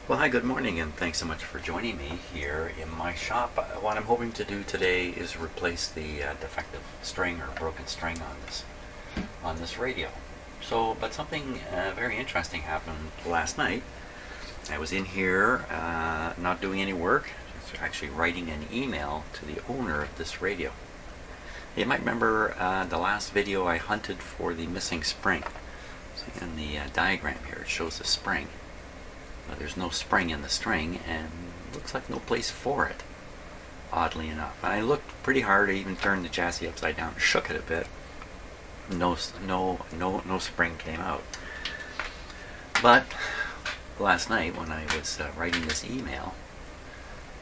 Well, hi, good morning, and thanks so much for joining me here in my shop. What I'm hoping to do today is replace the defective string or broken string on this radio. But something very interesting happened last night. I was in here not doing any work, actually writing an email to the owner of this radio. You might remember the last video I hunted for the missing spring. So in the diagram here it shows the spring. There's no spring in the string, and looks like no place for it, oddly enough. And I looked pretty hard. I even turned the chassis upside down, shook it a bit. No spring came out. But last night when I was writing this email,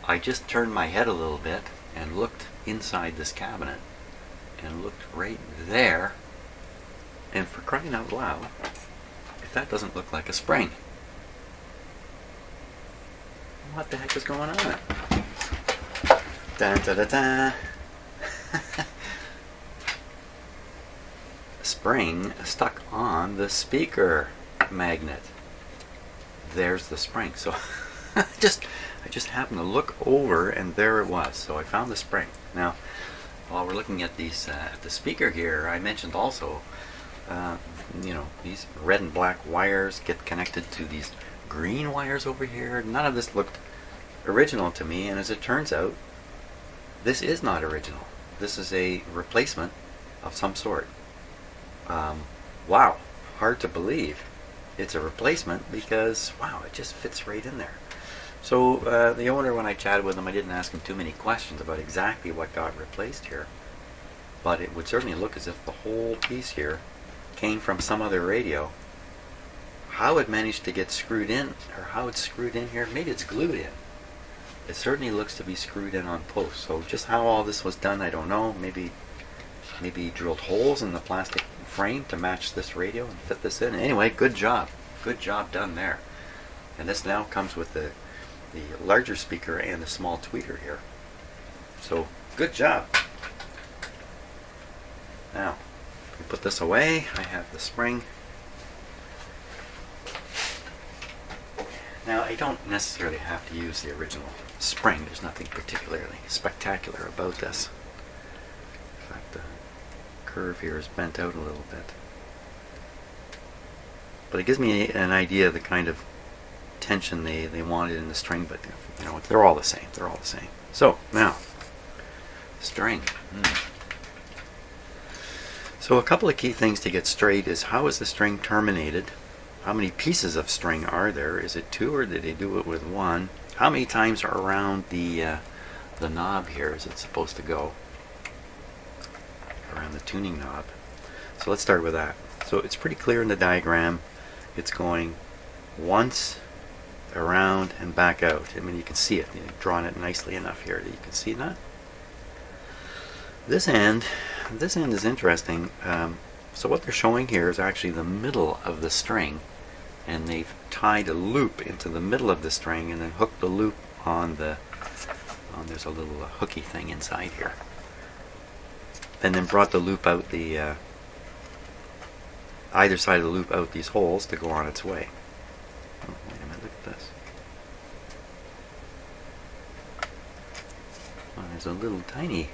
I just turned my head a little bit and looked inside this cabinet, and looked right there. And for crying out loud, if that doesn't look like a spring. What the heck is going on? Dun, da, da, da. Spring stuck on the speaker magnet. There's the spring. So I just happened to look over, and there it was. So I found the spring. Now, while we're looking at these at the speaker here, I mentioned also, these red and black wires get connected to these green wires over here. None of this looked original to me, and as it turns out, this is not original. This is a replacement of some sort. Wow, hard to believe it's a replacement, because wow, it just fits right in there. So the owner, when I chatted with him, I didn't ask him too many questions about exactly what got replaced here, but it would certainly look as if the whole piece here came from some other radio. How it managed to get screwed in, or how it's screwed in here, maybe it's glued in. It certainly looks to be screwed in on post. So just how all this was done, I don't know. Maybe drilled holes in the plastic frame to match this radio and fit this in. Anyway, good job done there. And this now comes with the larger speaker and the small tweeter here. So good job. Now, we put this away. I have the spring. Now, I don't necessarily have to use the original spring. There's nothing particularly spectacular about this. In fact, the curve here is bent out a little bit. But it gives me an idea of the kind of tension they wanted in the string, but they're all the same. They're all the same. So, now, string. So a couple of key things to get straight is, how is the string terminated? How many pieces of string are there? Is it two, or did they do it with one? How many times are around the knob here is it supposed to go? Around the tuning knob. So let's start with that. So it's pretty clear in the diagram. It's going once, around, and back out. I mean, you can see it. You've drawn it nicely enough here that you can see that. This end is interesting. So what they're showing here is actually the middle of the string, and they've tied a loop into the middle of the string and then hooked the loop on there's a little hooky thing inside here, and then brought the loop out either side of the loop out these holes to go on its way. Oh, wait a minute, look at this. Oh, there's a little tiny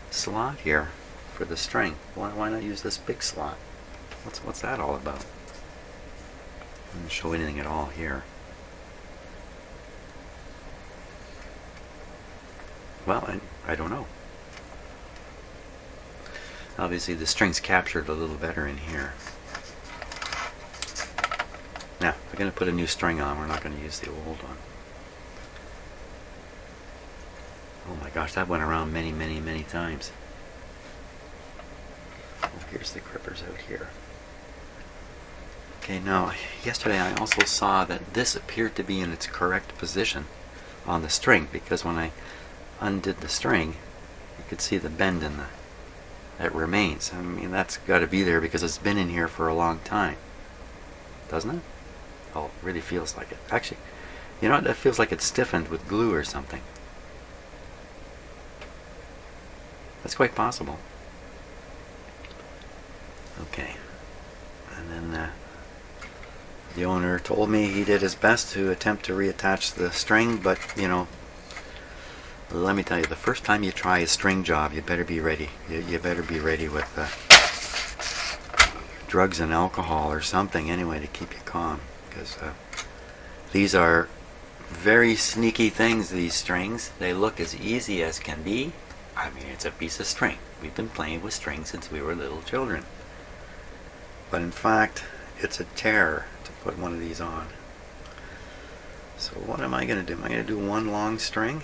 slot here for the string. Why not use this big slot? What's that all about? Doesn't show anything at all here. Well, I don't know. Obviously the string's captured a little better in here. Now, we're going to put a new string on. We're not going to use the old one. Oh my gosh, that went around many times. Oh, here's the grippers out here. Okay, now, yesterday I also saw that this appeared to be in its correct position on the string, because when I undid the string, you could see the bend in that remains. I mean, that's got to be there because it's been in here for a long time. Doesn't it? Oh, it really feels like it. Actually, you know what? That feels like it's stiffened with glue or something. That's quite possible. Okay. And then The owner told me he did his best to attempt to reattach the string, but you know, let me tell you, the first time you try a string job, you better be ready. You better be ready with drugs and alcohol or something anyway to keep you calm, because these are very sneaky things, these strings. They look as easy as can be. I mean, it's a piece of string. We've been playing with strings since we were little children. But in fact, it's a terror to put one of these on. So what am I going to do? Am I going to do one long string?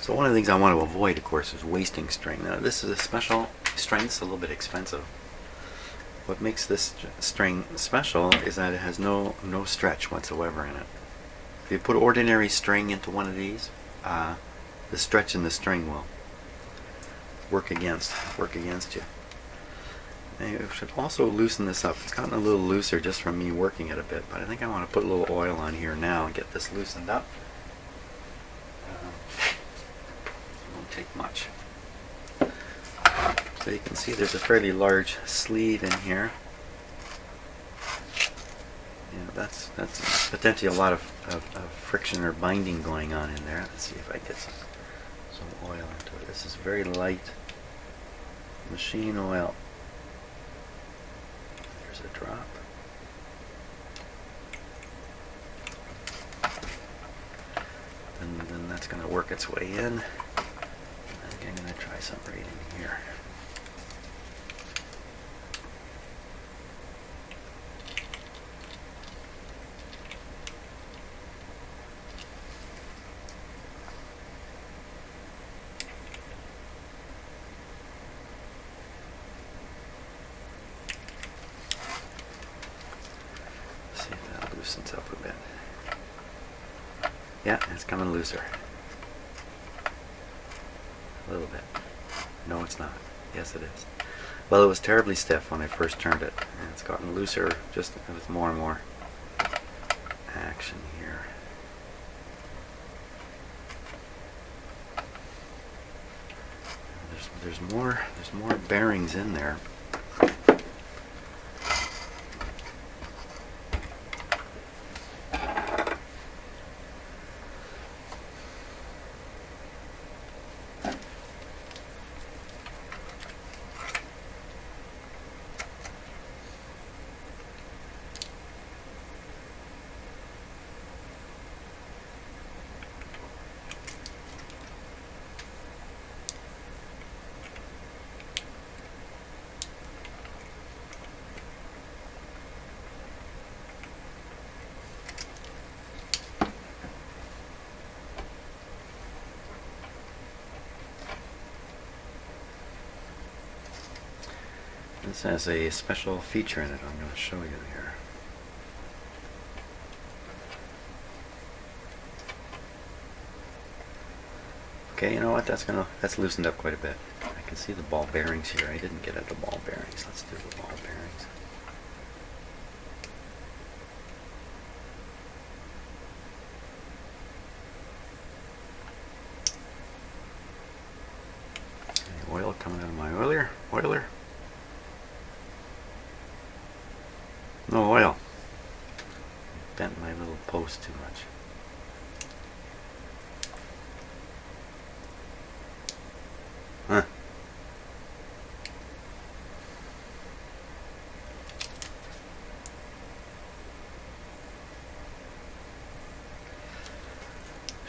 So one of the things I want to avoid, of course, is wasting string. Now this is a special string. It's a little bit expensive. What makes this string special is that it has no stretch whatsoever in it. If you put ordinary string into one of these, the stretch in the string will work against you. And you should also loosen this up. It's gotten a little looser just from me working it a bit, but I think I want to put a little oil on here now and get this loosened up. It won't take much. So you can see there's a fairly large sleeve in here. Yeah, that's potentially a lot of friction or binding going on in there. Let's see if I get some oil into it. This is very light machine oil. There's a drop. And then that's going to work its way in. I think I'm going to try some right in here. See if that loosens up a bit. Yeah, it's coming looser. A little bit. No, it's not. Yes, it is. Well, it was terribly stiff when I first turned it, and it's gotten looser just with more and more action here. There's more bearings in there. This has a special feature in it I'm going to show you here. Okay, you know what? That's loosened up quite a bit. I can see the ball bearings here. I didn't get at the ball bearings. Let's do the ball bearings. Any oil coming out of my oiler? No oil. Bent my little post too much. Huh.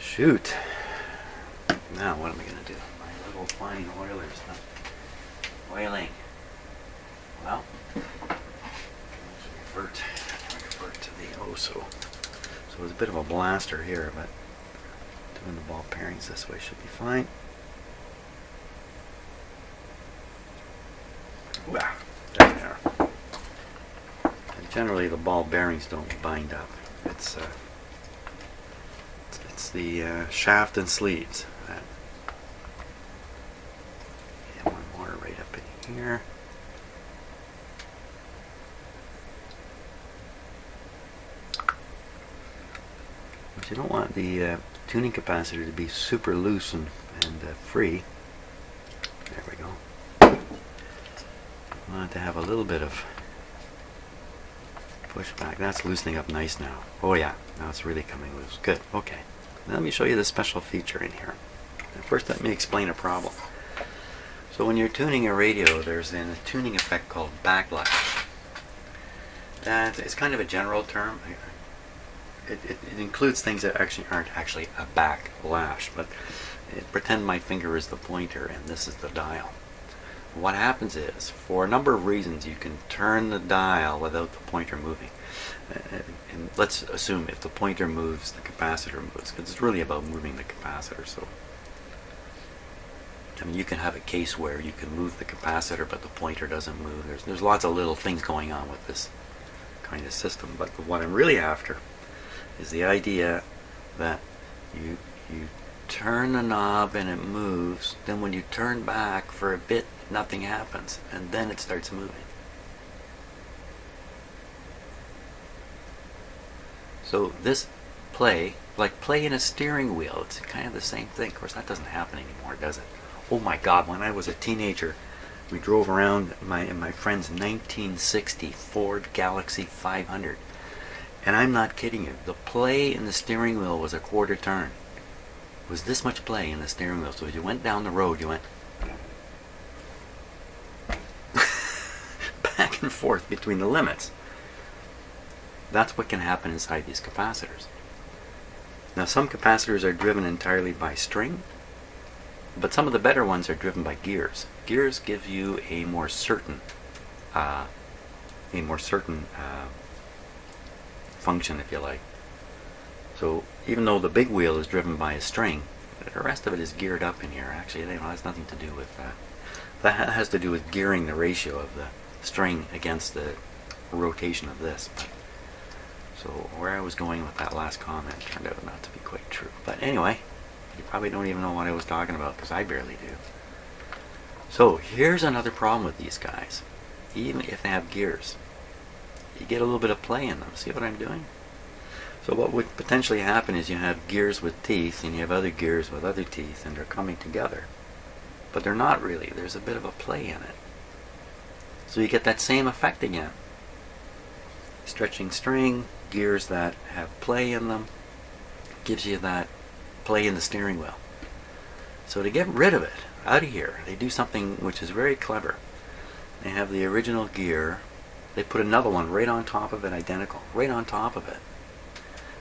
Shoot. Now what am I going to do? My little fine oiler's not oiling. Well, revert to the so it's a bit of a blaster here, but doing the ball bearings this way should be fine. Wow, there they are. And generally the ball bearings don't bind up. It's the shaft and sleeves. Yeah, one more right up in here. But you don't want the tuning capacitor to be super loose and free. There we go. You want it to have a little bit of push back. That's loosening up nice now. Oh yeah, now it's really coming loose. Good, okay. Now let me show you the special feature in here. First, let me explain a problem. So when you're tuning a radio, there's a tuning effect called backlash. That is kind of a general term. It includes things that actually aren't actually a backlash, but pretend my finger is the pointer and this is the dial. What happens is, for a number of reasons, you can turn the dial without the pointer moving. And let's assume if the pointer moves, the capacitor moves, because it's really about moving the capacitor. So, I mean, you can have a case where you can move the capacitor, but the pointer doesn't move. There's lots of little things going on with this kind of system. But what I'm really after is the idea that you turn the knob and it moves. Then when you turn back for a bit, nothing happens, and then it starts moving. So this play, like play in a steering wheel, it's kind of the same thing. Of course, that doesn't happen anymore, does it? Oh my God, when I was a teenager, we drove around in my friend's 1960 Ford Galaxy 500. And I'm not kidding you. The play in the steering wheel was a quarter turn. It was this much play in the steering wheel. So as you went down the road, you went back and forth between the limits. That's what can happen inside these capacitors. Now, some capacitors are driven entirely by string, but some of the better ones are driven by gears. Gears give you a more certain function, if you like. So even though the big wheel is driven by a string, the rest of it is geared up in here. Actually, it has nothing to do with that. That has to do with gearing the ratio of the string against the rotation of this. So where I was going with that last comment turned out not to be quite true. But anyway, you probably don't even know what I was talking about, because I barely do. So here's another problem with these guys. Even if they have gears, you get a little bit of play in them. See what I'm doing? So what would potentially happen is you have gears with teeth and you have other gears with other teeth, and they're coming together. But they're not really. There's a bit of a play in it. So you get that same effect again. Stretching string, gears that have play in them, gives you that play in the steering wheel. So to get rid of it, out of here, they do something which is very clever. They have the original gear, they put another one right on top of it, identical, right on top of it.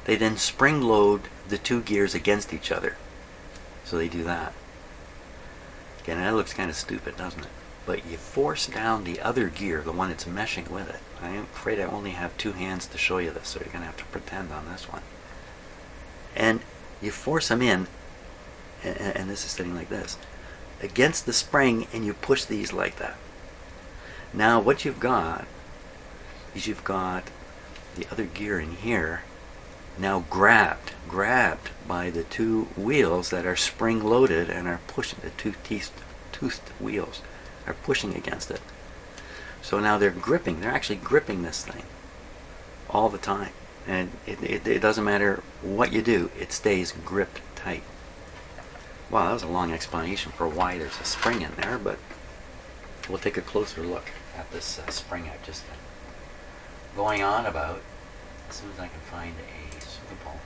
They then spring load the two gears against each other. So they do that. Again, that looks kind of stupid, doesn't it? But you force down the other gear, the one that's meshing with it. I'm afraid I only have two hands to show you this, so you're going to have to pretend on this one. And you force them in, and this is sitting like this, against the spring, and you push these like that. Now what you've got is you've got the other gear in here now grabbed by the two wheels that are spring loaded and are pushing, the two toothed wheels are pushing against it. So now they're actually gripping this thing all the time. And it doesn't matter what you do, it stays gripped tight. Wow, that was a long explanation for why there's a spring in there, but we'll take a closer look at this spring I've just been going on about. As soon as I can find a suitable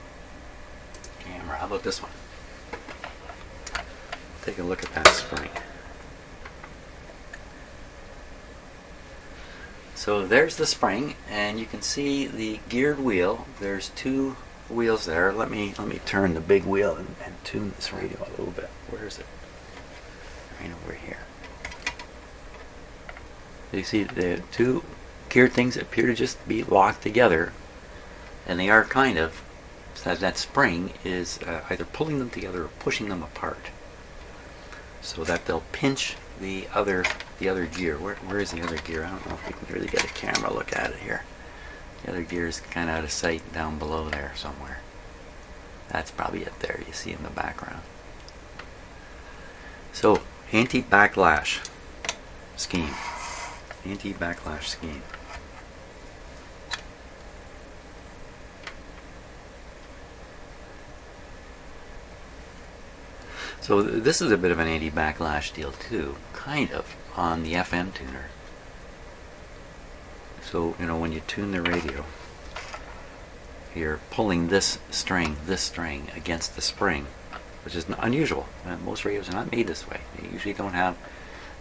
camera. How about this one? Take a look at that spring. So there's the spring, and you can see the geared wheel. There's two wheels there. Let me turn the big wheel and tune this radio a little bit. Where is it? Right over here. You see the two geared things appear to just be locked together, and they are kind of, so that spring is either pulling them together or pushing them apart, so that they'll pinch the other gear. Where is the other gear? I don't know if you can really get a camera look at it here. The other gear is kind of out of sight down below there somewhere. That's probably it there, you see in the background. So, anti-backlash scheme. Anti-backlash scheme. So this is a bit of an anti-backlash deal too, kind of, on the FM tuner. So, you know, when you tune the radio, you're pulling this string against the spring, which is unusual. Most radios are not made this way. They usually don't have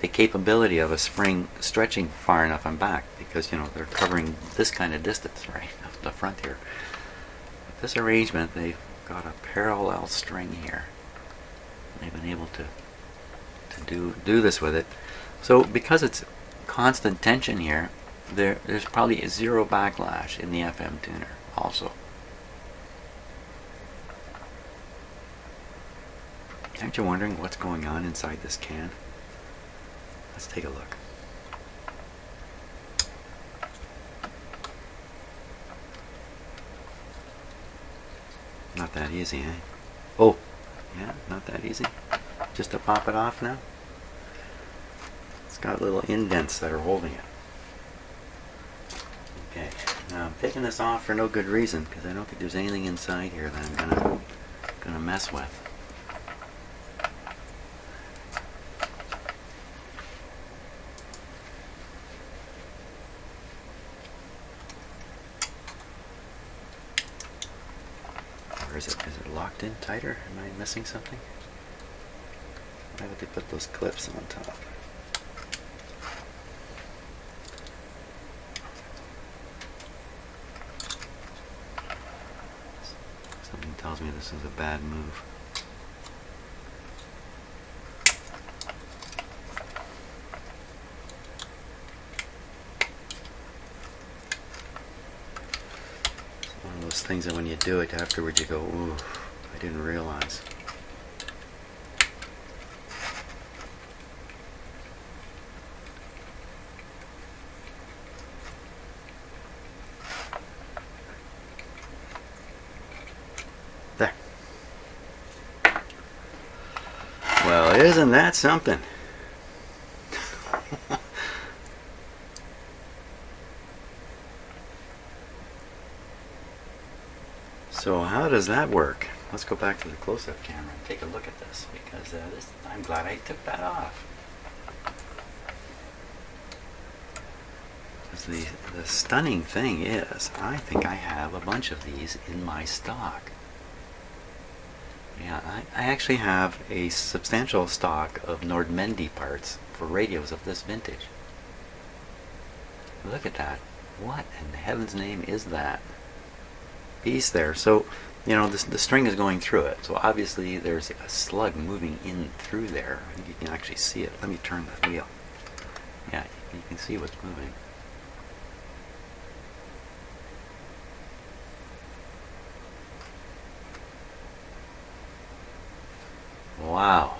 the capability of a spring stretching far enough and back, because, you know, they're covering this kind of distance right up the front here. With this arrangement, they've got a parallel string here. They've been able to do this with it. So because it's constant tension here, there's probably a zero backlash in the FM tuner also. Aren't you wondering what's going on inside this can? Let's take a look. Not that easy, eh? Oh, yeah, not that easy. Just to pop it off now. It's got little indents that are holding it. Okay, now I'm taking this off for no good reason, because I don't think there's anything inside here that I'm gonna mess with. Or is it locked in tighter? Am I missing something? Why would they put those clips on top? Something tells me this is a bad move. It's one of those things that when you do it afterwards you go, ooh, I didn't realize. There. Well, isn't that something? So how does that work? Let's go back to the close-up camera and take a look at this, because I'm glad I took that off. The stunning thing is, I think I have a bunch of these in my stock. Yeah, I actually have a substantial stock of Nordmende parts for radios of this vintage. Look at that. What in heaven's name is that piece there? So, you know, the string is going through it. So obviously there's a slug moving in through there. I think you can actually see it. Let me turn the wheel. Yeah, you can see what's moving. Wow.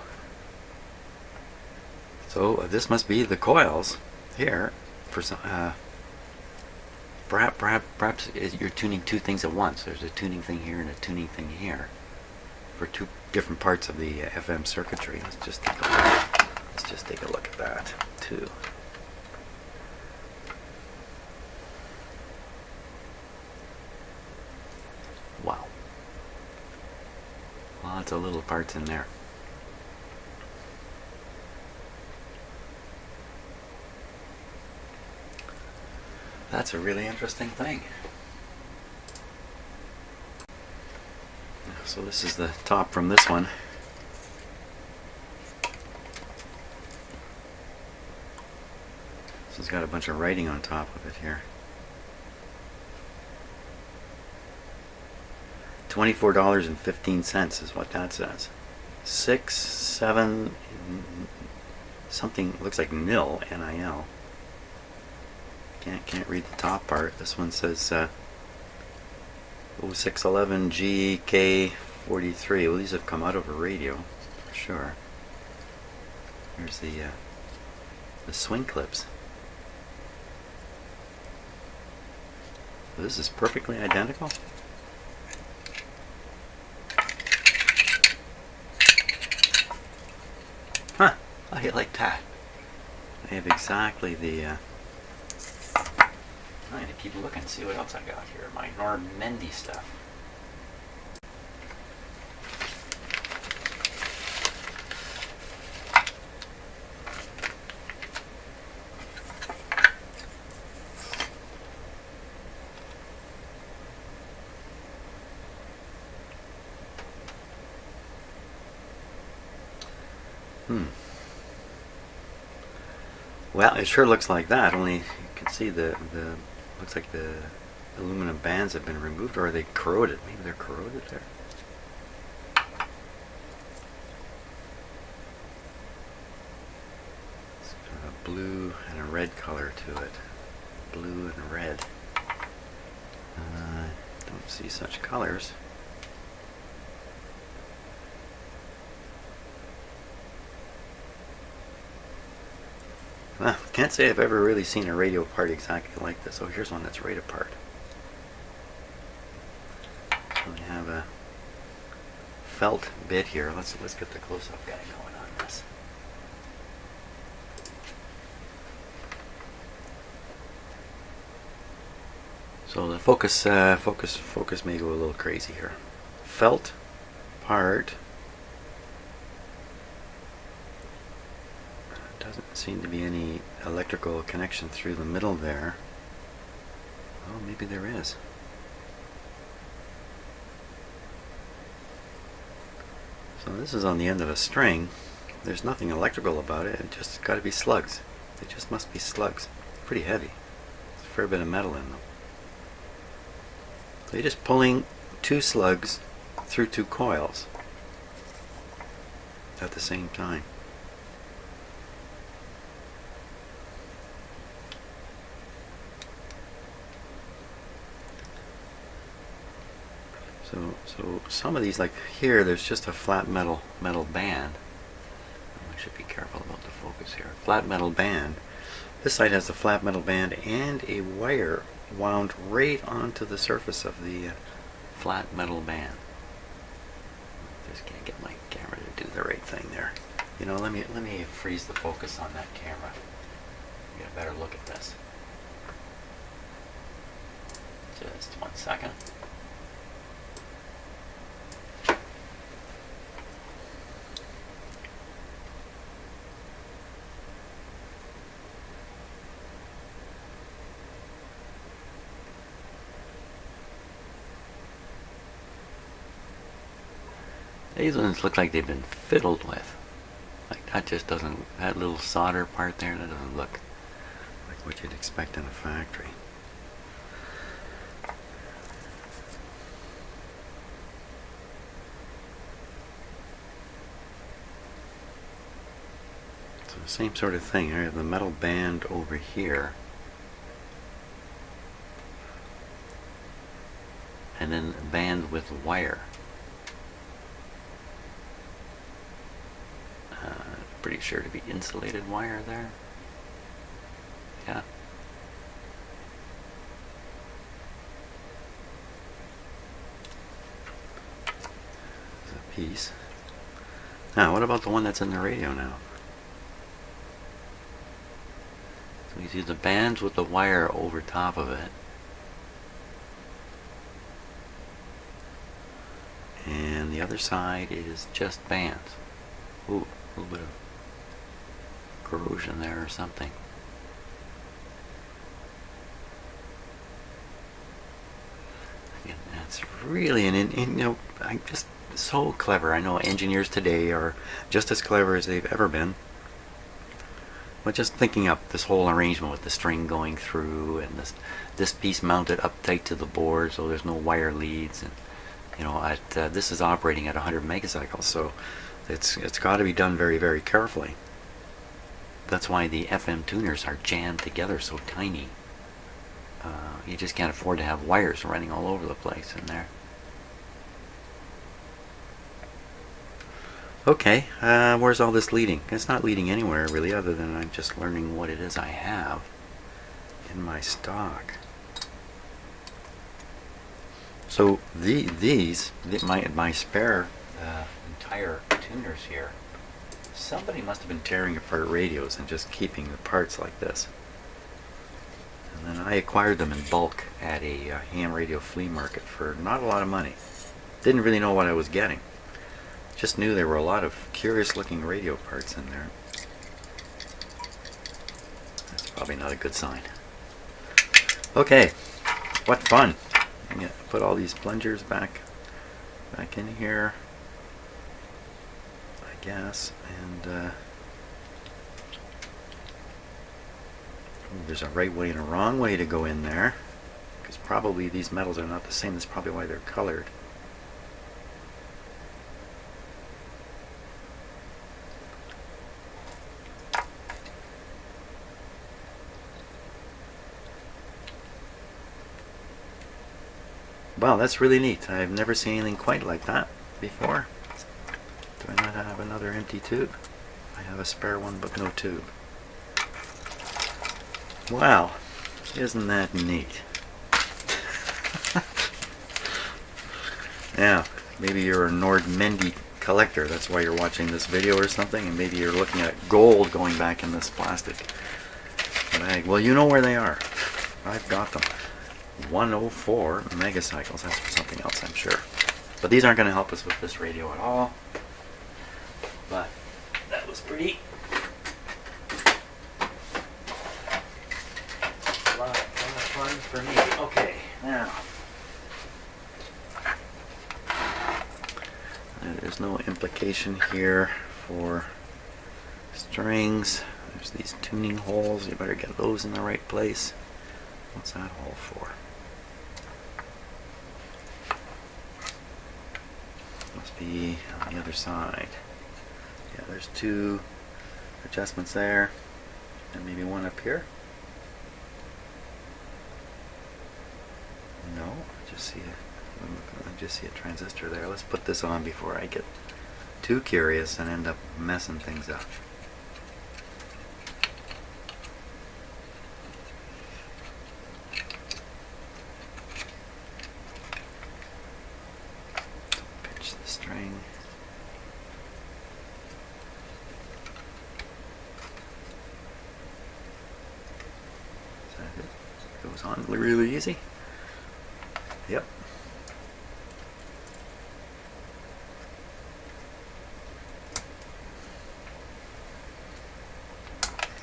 So this must be the coils here for some. Perhaps you're tuning two things at once. There's a tuning thing here and a tuning thing here for two different parts of the FM circuitry. Let's just take a look. Let's just take a look at that too. Wow. Lots of little parts in there. That's a really interesting thing. So this is the top from this one. So it's got a bunch of writing on top of it here. $24.15 is what that says. 6, 7, something looks like nil, NIL. Can't read the top part. This one says 0611 GK43. Well, these have come out of a radio for sure. Here's the swing clips. So this is perfectly identical. Huh? How do you like that? They have exactly the. I'm going to keep looking, see what else I got here. My Nordmende stuff. Well, it sure looks like that, only you can see the looks like the aluminum bands have been removed, or are they corroded? Maybe they're corroded there. It's got a blue and a red color to it. Blue and red. Don't see such colors. Well, can't say I've ever really seen a radio part exactly like this. Oh, here's one that's right apart. So we have a felt bit here. Let's get the close-up guy going on this. So the focus may go a little crazy here. Felt part. Doesn't seem to be any electrical connection through the middle there. Oh, maybe there is. So this is on the end of a string. There's nothing electrical about it. It just got to be slugs. It just must be slugs. Pretty heavy. There's a fair bit of metal in them. So you're just pulling two slugs through two coils at the same time. So some of these, like here, there's just a flat metal band. I should be careful about the focus here. Flat metal band. This side has a flat metal band and a wire wound right onto the surface of the flat metal band. Just can't get my camera to do the right thing there. You know, let me freeze the focus on that camera. Get a better look at this. Just 1 second. These ones look like they've been fiddled with. Like that just doesn't, that little solder part there, that doesn't look like what you'd expect in a factory. So the same sort of thing. I have the metal band over here. And then a band with wire. Pretty sure to be insulated wire there. Yeah. There's a piece. Now, what about the one that's in the radio now? So you see the bands with the wire over top of it. And the other side is just bands. Ooh, a little bit of corrosion there or something. Again, that's really you know, I'm just so clever. I know engineers today are just as clever as they've ever been. But just thinking up this whole arrangement with the string going through and this piece mounted up tight to the board so there's no wire leads, and you know, this is operating at 100 megacycles, so it's got to be done very, very carefully. That's why the FM tuners are jammed together so tiny. You just can't afford to have wires running all over the place in there. Okay, where's all this leading? It's not leading anywhere really, other than I'm just learning what it is I have in my stock. So my spare entire tuners here, somebody must have been tearing apart radios and just keeping the parts like this. And then I acquired them in bulk at a ham radio flea market for not a lot of money. Didn't really know what I was getting. Just knew there were a lot of curious looking radio parts in there. That's probably not a good sign. Okay, what fun. Yeah, put all these plungers back in here. I guess. And there's a right way and a wrong way to go in there, because probably these metals are not the same. That's probably why they're colored. Wow, that's really neat. I've never seen anything quite like that before. Do I not have another empty tube? I have a spare one, but no tube. Wow, isn't that neat? Yeah, maybe you're a Nordmende collector. That's why you're watching this video or something, and maybe you're looking at gold going back in this plastic bag. Well, you know where they are. I've got them. 104 megacycles. That's for something else, I'm sure. But these aren't going to help us with this radio at all. But that was pretty. A lot of fun for me. Okay, now. There's no implication here for strings. There's these tuning holes. You better get those in the right place. What's that hole for? Must be on the other side. Yeah, there's two adjustments there, and maybe one up here. No, I just see a transistor there. Let's put this on before I get too curious and end up messing things up. Pitch the string. Is that it? It goes on really easy. Yep.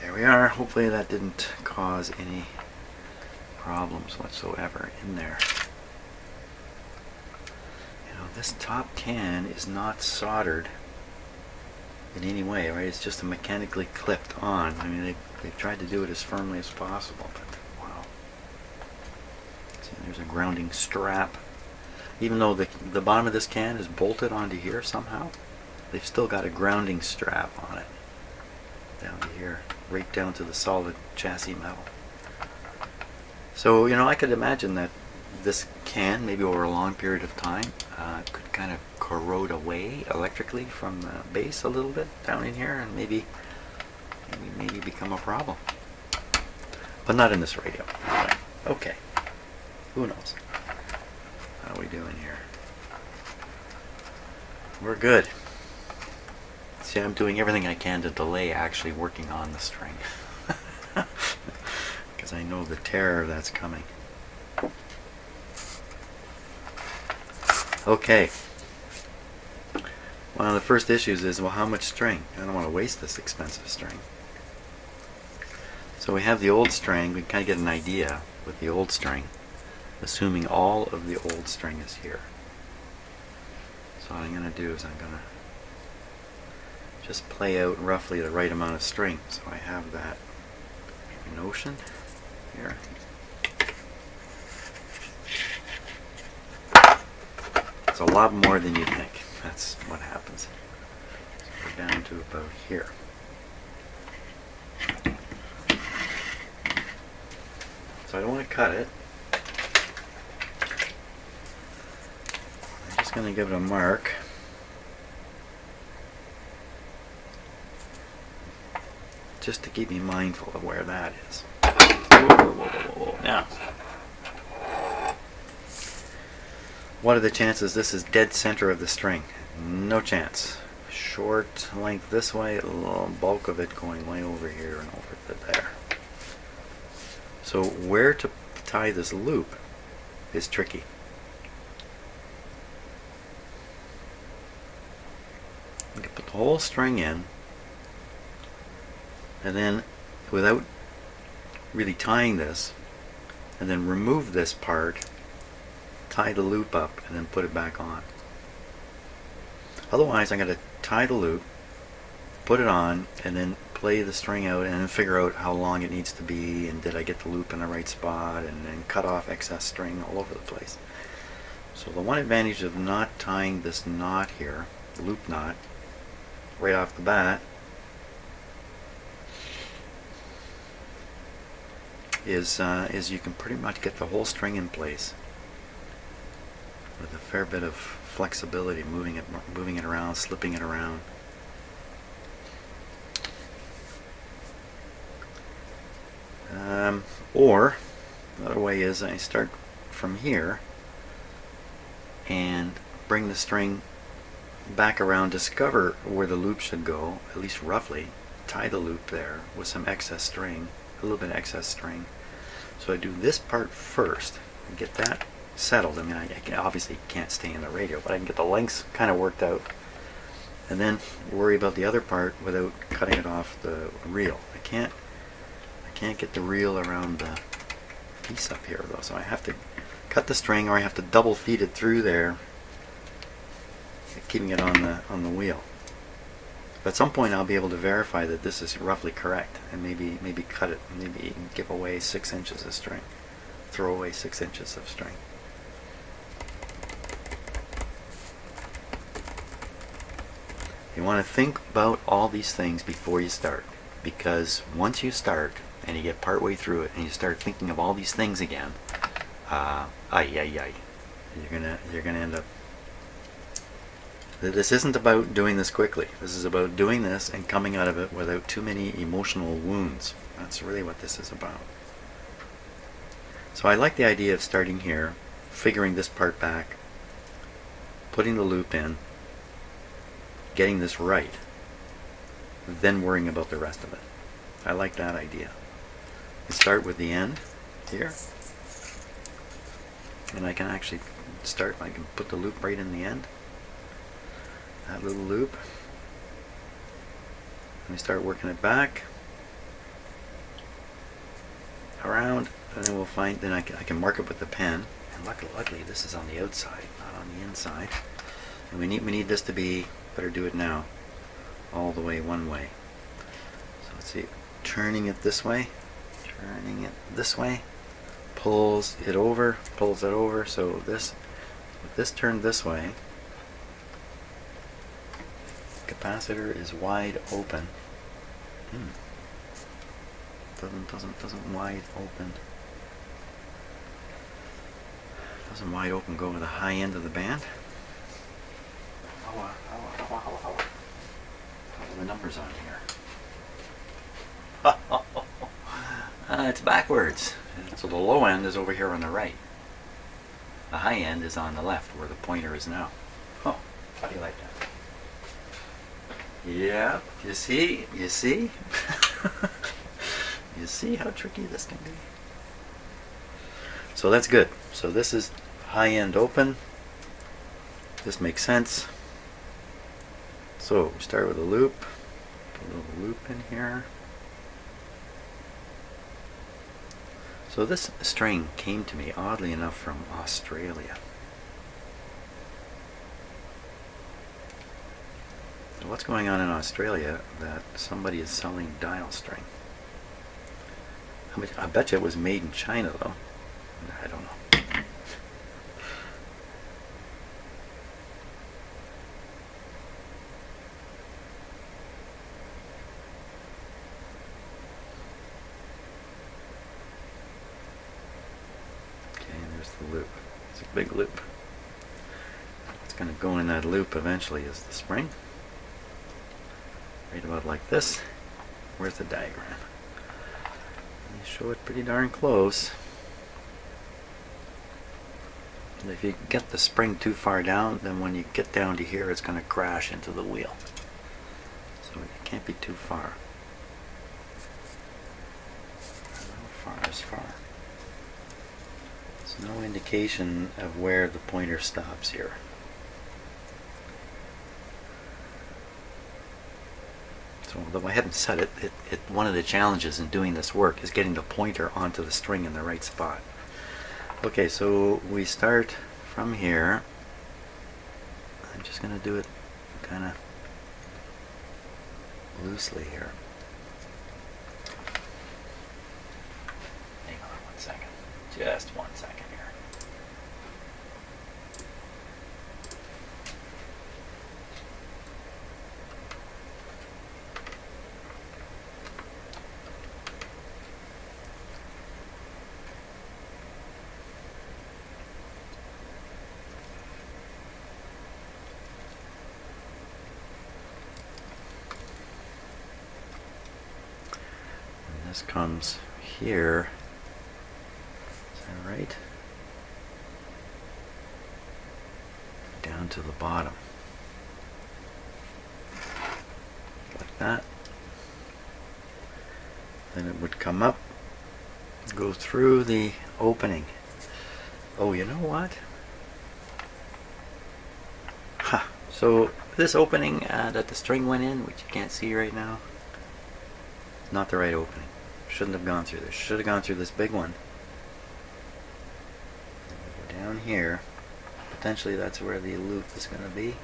There we are. Hopefully that didn't cause any problems whatsoever in there. You know, this top can is not soldered in any way, right? It's just mechanically clipped on. I mean, they've tried to do it as firmly as possible, but wow. See, there's a grounding strap. Even though the bottom of this can is bolted onto here somehow, they've still got a grounding strap on it. Down to here, right down to the solid chassis metal. So, you know, I could imagine that this can, maybe over a long period of time, could kind of corrode away electrically from the base a little bit down in here, and maybe become a problem. But not in this radio. Anyway, okay. Who knows? How are we doing here? We're good. See, I'm doing everything I can to delay actually working on the string. Because I know the terror that's coming. Okay. One of the first issues is, well, how much string? I don't want to waste this expensive string. So we have the old string. We can kind of get an idea with the old string, assuming all of the old string is here. So what I'm going to do is I'm going to just play out roughly the right amount of string. So I have that notion here. It's a lot more than you think. That's what happens. So we're down to about here. So I don't want to cut it. I'm just going to give it a mark. Just to keep me mindful of where that is. Whoa. Now, what are the chances this is dead center of the string? No chance. Short length this way, bulk of it going way over here and over to there. So where to tie this loop is tricky. You can put the whole string in, and then without really tying this, and then remove this part, tie the loop up, and then put it back on. Otherwise I'm going to tie the loop, put it on, and then play the string out and then figure out how long it needs to be, and did I get the loop in the right spot, and then cut off excess string all over the place. So the one advantage of not tying this knot here, the loop knot, right off the bat is you can pretty much get the whole string in place with a fair bit of flexibility, moving it around, slipping it around. Or another way is I start from here and bring the string back around, discover where the loop should go, at least roughly, tie the loop there with some excess string, a little bit of excess string. So I do this part first and get that settled. I mean, I obviously can't stay in the radio, but I can get the lengths kind of worked out, and then worry about the other part without cutting it off the reel. I can't get the reel around the piece up here though, so I have to cut the string, or I have to double feed it through there, keeping it on the wheel. But at some point I'll be able to verify that this is roughly correct, and maybe cut it, maybe give away 6 inches of string, throw away 6 inches of string. You want to think about all these things before you start, because once you start and you get partway through it and you start thinking of all these things again, you're gonna end up. This isn't about doing this quickly. This is about doing this and coming out of it without too many emotional wounds. That's really what this is about. So I like the idea of starting here, figuring this part back, putting the loop in, getting this right, then worrying about the rest of it. I like that idea. I start with the end here, and I can actually I can put the loop right in the end, that little loop, and we start working it back around, and then we'll find, then I can mark it with the pen, and luckily this is on the outside, not on the inside, and we need this to be, better do it now, all the way one way. So let's see, turning it this way, pulls it over, so this, with this turned this way, capacitor is wide open. Doesn't wide open. Doesn't wide open go to the high end of the band? How are the numbers on here? It's backwards. So the low end is over here on the right. The high end is on the left, where the pointer is now. Oh, how do you like that? Yeah, you see? You see how tricky this can be? So that's good. So this is high end open. This makes sense. So we start with a loop. Put a little loop in here. So this string came to me, oddly enough, from Australia. What's going on in Australia that somebody is selling dial string? I bet you it was made in China, though. I don't know. The loop. It's a big loop. What's going to go in that loop eventually is the spring. Right about like this. Where's the diagram? You show it pretty darn close. And if you get the spring too far down, then when you get down to here, it's going to crash into the wheel. So it can't be too far. How far is far? No indication of where the pointer stops here. So although I haven't set it, one of the challenges in doing this work is getting the pointer onto the string in the right spot. Okay, so we start from here. I'm just going to do it kind of loosely here. Hang on 1 second. Just 1 second here. This comes here, is that right? Down to the bottom, like that. Then it would come up, go through the opening. Oh, you know what? Ha! So this opening that the string went in, which you can't see right now, not the right opening. Shouldn't have gone through this. Should have gone through this big one. Go down here. Potentially that's where the loop is going to be.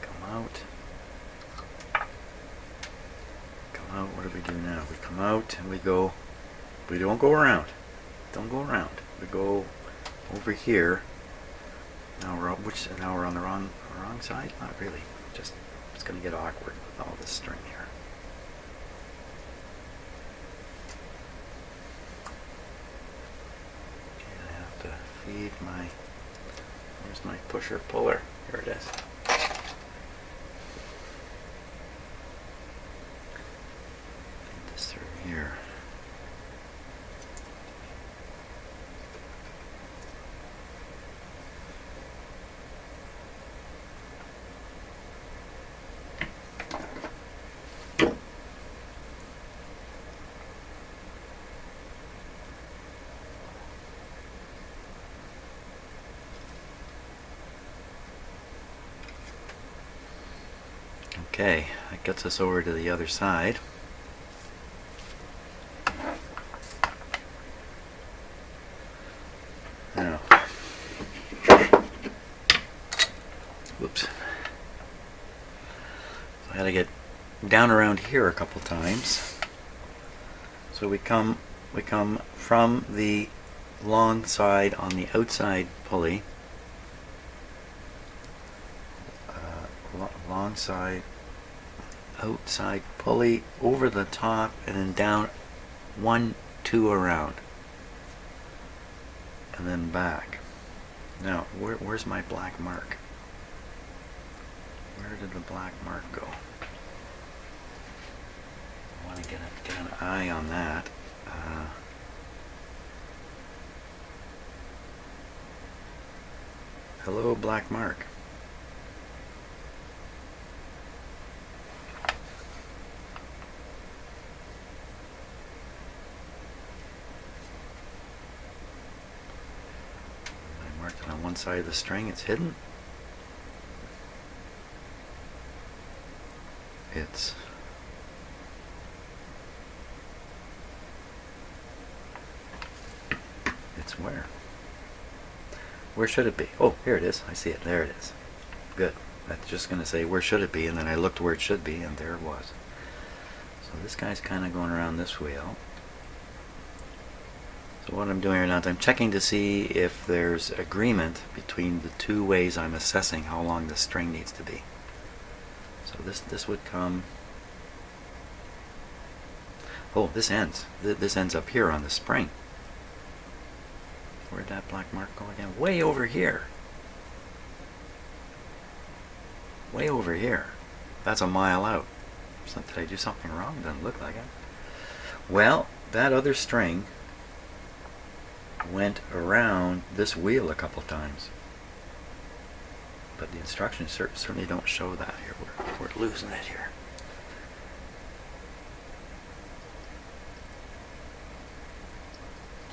Come out. Come out. What do we do now? We come out and we go. We don't go around. Don't go around. We go over here. Now we're now we're on the wrong side. Not really. Just it's going to get awkward with all this string here. Feed my, where's my pusher puller? Here it is. Feed this through here. Okay, that gets us over to the other side. Now, whoops. I had to get down around here a couple times. So we come from the long side on the outside pulley, long side, outside pulley over the top, and then down 1, 2 around, and then back. Now, where's my black mark? Where did the black mark go? I want to get an eye on that. Hello, black mark. I marked it on one side of the string. It's hidden. It's where? Where should it be? Oh, here it is. I see it. There it is. Good. I was just going to say, where should it be? And then I looked where it should be, and there it was. So this guy's kind of going around this wheel. So what I'm doing right now is I'm checking to see if there's agreement between the two ways I'm assessing how long the string needs to be. So this would come. Oh, this ends. This ends up here on the spring. Where'd that black mark go again? Way over here. Way over here. That's a mile out. So did I do something wrong? Doesn't look like it. Well, that other string went around this wheel a couple times. But the instructions certainly don't show that here. We're losing it here.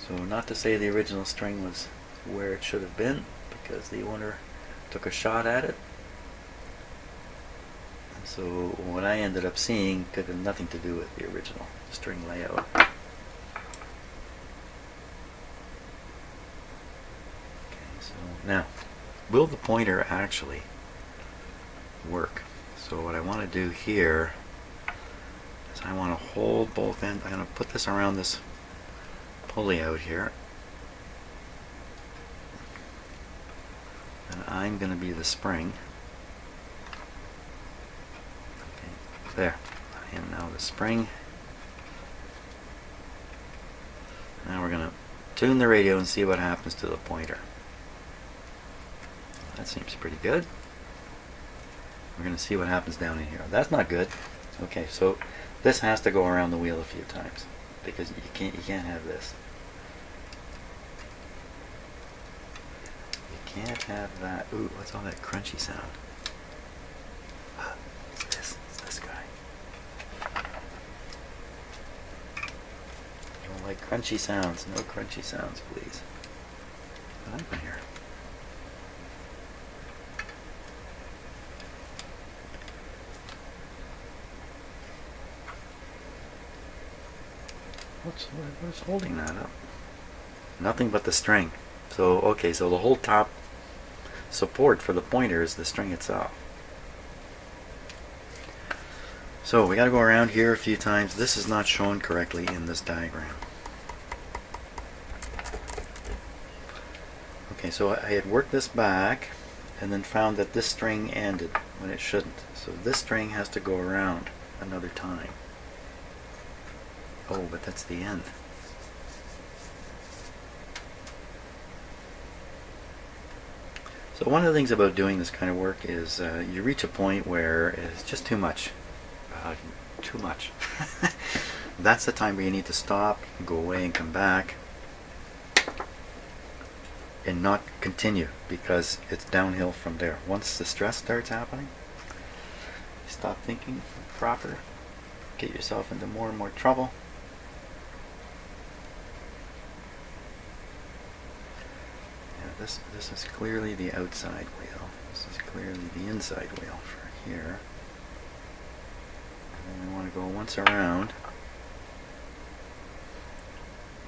So not to say the original string was where it should have been, because the owner took a shot at it. And so what I ended up seeing could have nothing to do with the original string layout. Okay, so now, will the pointer actually work? So what I want to do here So I want to hold both ends. I'm going to put this around this pulley out here. And I'm going to be the spring. Okay, there. I am now the spring. Now we're going to tune the radio and see what happens to the pointer. That seems pretty good. We're going to see what happens down in here. That's not good. Okay, so this has to go around the wheel a few times because you can't have this. You can't have that. Ooh, what's all that crunchy sound? It's this guy. Don't like crunchy sounds. No crunchy sounds, please. What happened here? What's holding that up? Nothing but the string. So, okay, so the whole top support for the pointer is the string itself. So we got to go around here a few times. This is not shown correctly in this diagram. Okay, so I had worked this back and then found that this string ended when it shouldn't. So this string has to go around another time. Oh, but that's the end. So one of the things about doing this kind of work is you reach a point where it's just too much. Too much. That's the time where you need to stop, go away and come back and not continue because it's downhill from there. Once the stress starts happening, you stop thinking proper, get yourself into more and more trouble. This is clearly the outside wheel. This is clearly the inside wheel for here. And then we want to go once around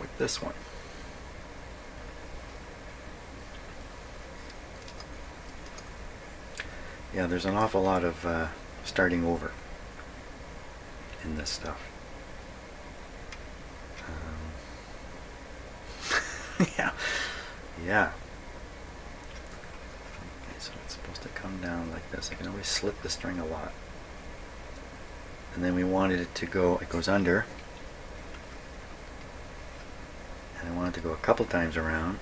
with this one. Yeah, there's an awful lot of starting over in this stuff. Yeah. Yeah. So it's supposed to come down like this. I can always slip the string a lot. And then we wanted it to go, it goes under. And I want it to go a couple times around.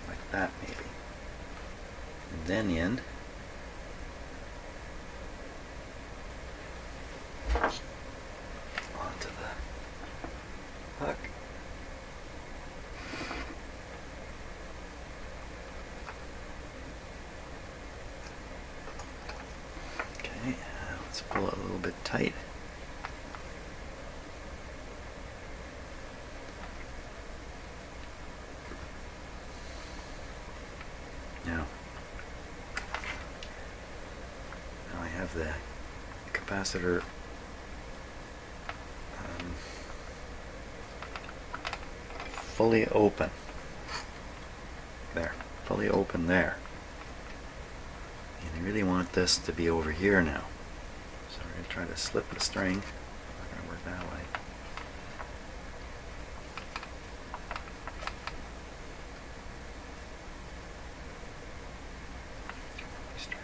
Like that maybe. And then in. Onto the hook. Let's pull it a little bit tight. Now I have the capacitor fully open. There, fully open there. And I really want this to be over here now. So we're going to try to slip the string. Not going to work that way. Straight.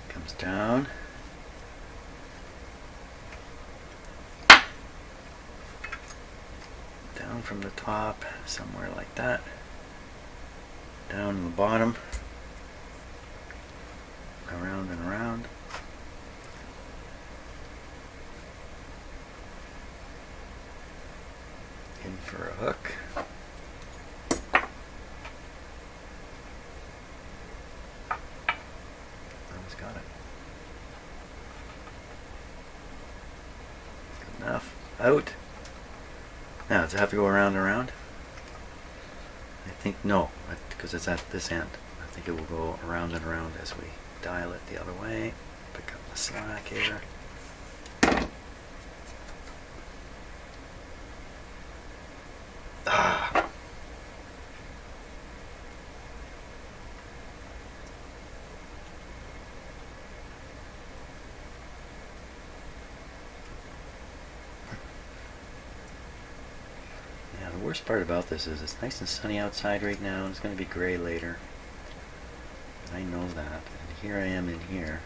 Comes down. Down from the top, somewhere like that. Down to the bottom. Around and around. In for a hook. Got it. Good enough. Out. Now, does it have to go around and around? I think no, because it's at this end. I think it will go around and around as we dial it the other way. Pick up the slack here. Ah. The worst part about this is it's nice and sunny outside right now, and it's going to be gray later. I know that. And here I am in here.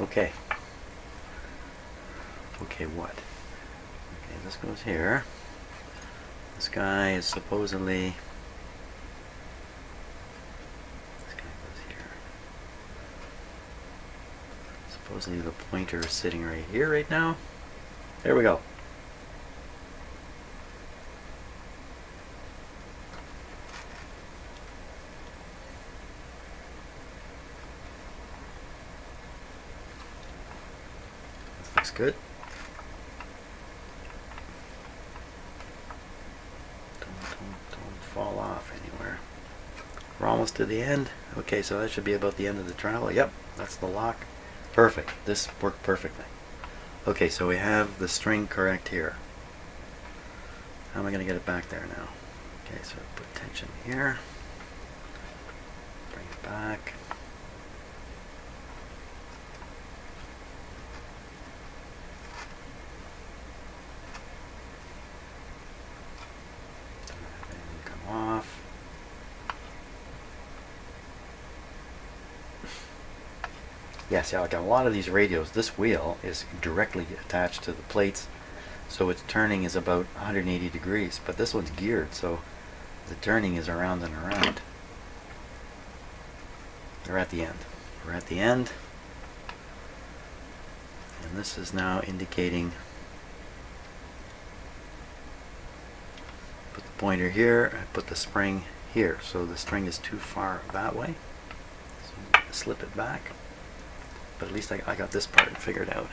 Okay. Okay, what? Okay, this goes here. This guy is supposedly... This guy goes here. Supposedly the pointer is sitting right here right now. There we go. Looks good. Don't fall off anywhere. We're almost to the end. Okay, so that should be about the end of the travel. Yep, that's the lock. Perfect. This worked perfectly. Okay, so we have the string correct here. How am I going to get it back there now? Okay, so put tension here. Bring it back. Off. Yes, yeah, like a lot of these radios, this wheel is directly attached to the plates, so its turning is about 180 degrees, but this one's geared, so the turning is around and around. We're at the end. We're at the end, and this is now indicating put the pointer here, I put the spring here, so the string is too far that way, so slip it back, but at least I got this part figured out.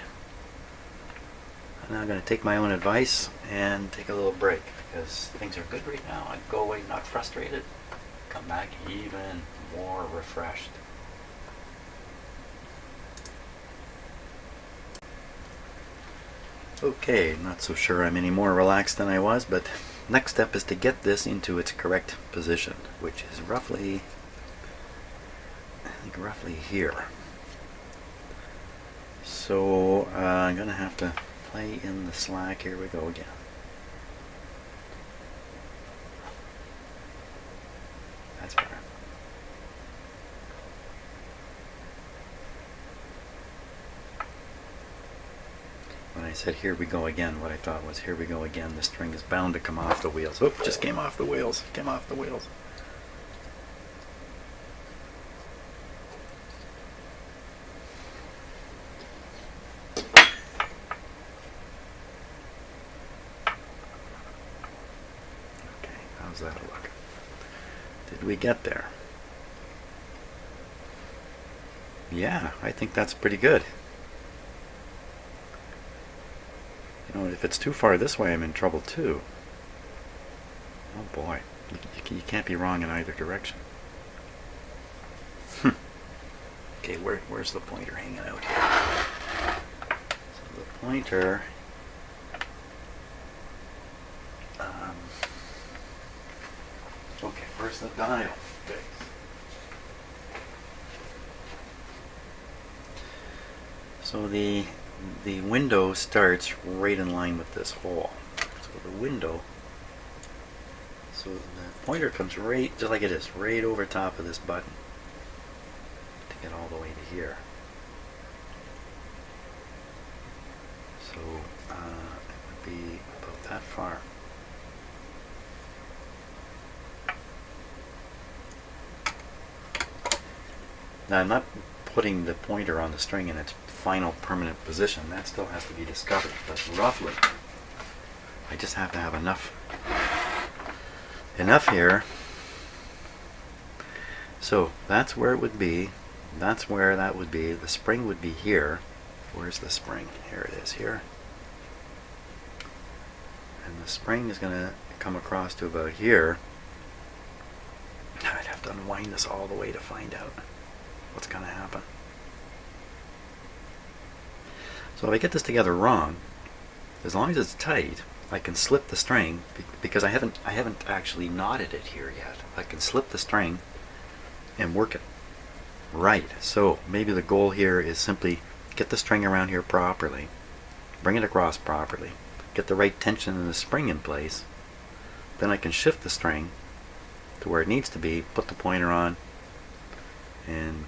And now I'm going to take my own advice and take a little break, because things are good right now. I'd go away not frustrated, come back even more refreshed. Okay, not so sure I'm any more relaxed than I was, but next step is to get this into its correct position, which is roughly, I think roughly here. So I'm going to have to play in the slack. Here we go again. That's better. When I said here we go again, what I thought was here we go again. The string is bound to come off the wheels. Oop, just came off the wheels. Came off the wheels. Okay, how's that look? Did we get there? Yeah, I think that's pretty good. You know, if it's too far this way, I'm in trouble too. Oh boy, you can't be wrong in either direction. Okay, where's the pointer hanging out here? So the pointer, okay, where's the dial? Okay. So the window starts right in line with this hole. So the window, so the pointer comes right, just like it is, right over top of this button to get all the way to here. So it would be about that far. Now I'm not putting the pointer on the string in its final permanent position. That still has to be discovered, but roughly I just have to have enough here. So that's where it would be. That's where that would be. The spring would be here. Where's the spring? Here it is, here. And the spring is going to come across to about here. I'd have to unwind this all the way to find out what's going to happen. So if I get this together wrong, as long as it's tight, I can slip the string, because I haven't actually knotted it here yet. I can slip the string and work it right. So maybe the goal here is simply get the string around here properly, bring it across properly, get the right tension in the spring in place, then I can shift the string to where it needs to be, put the pointer on, and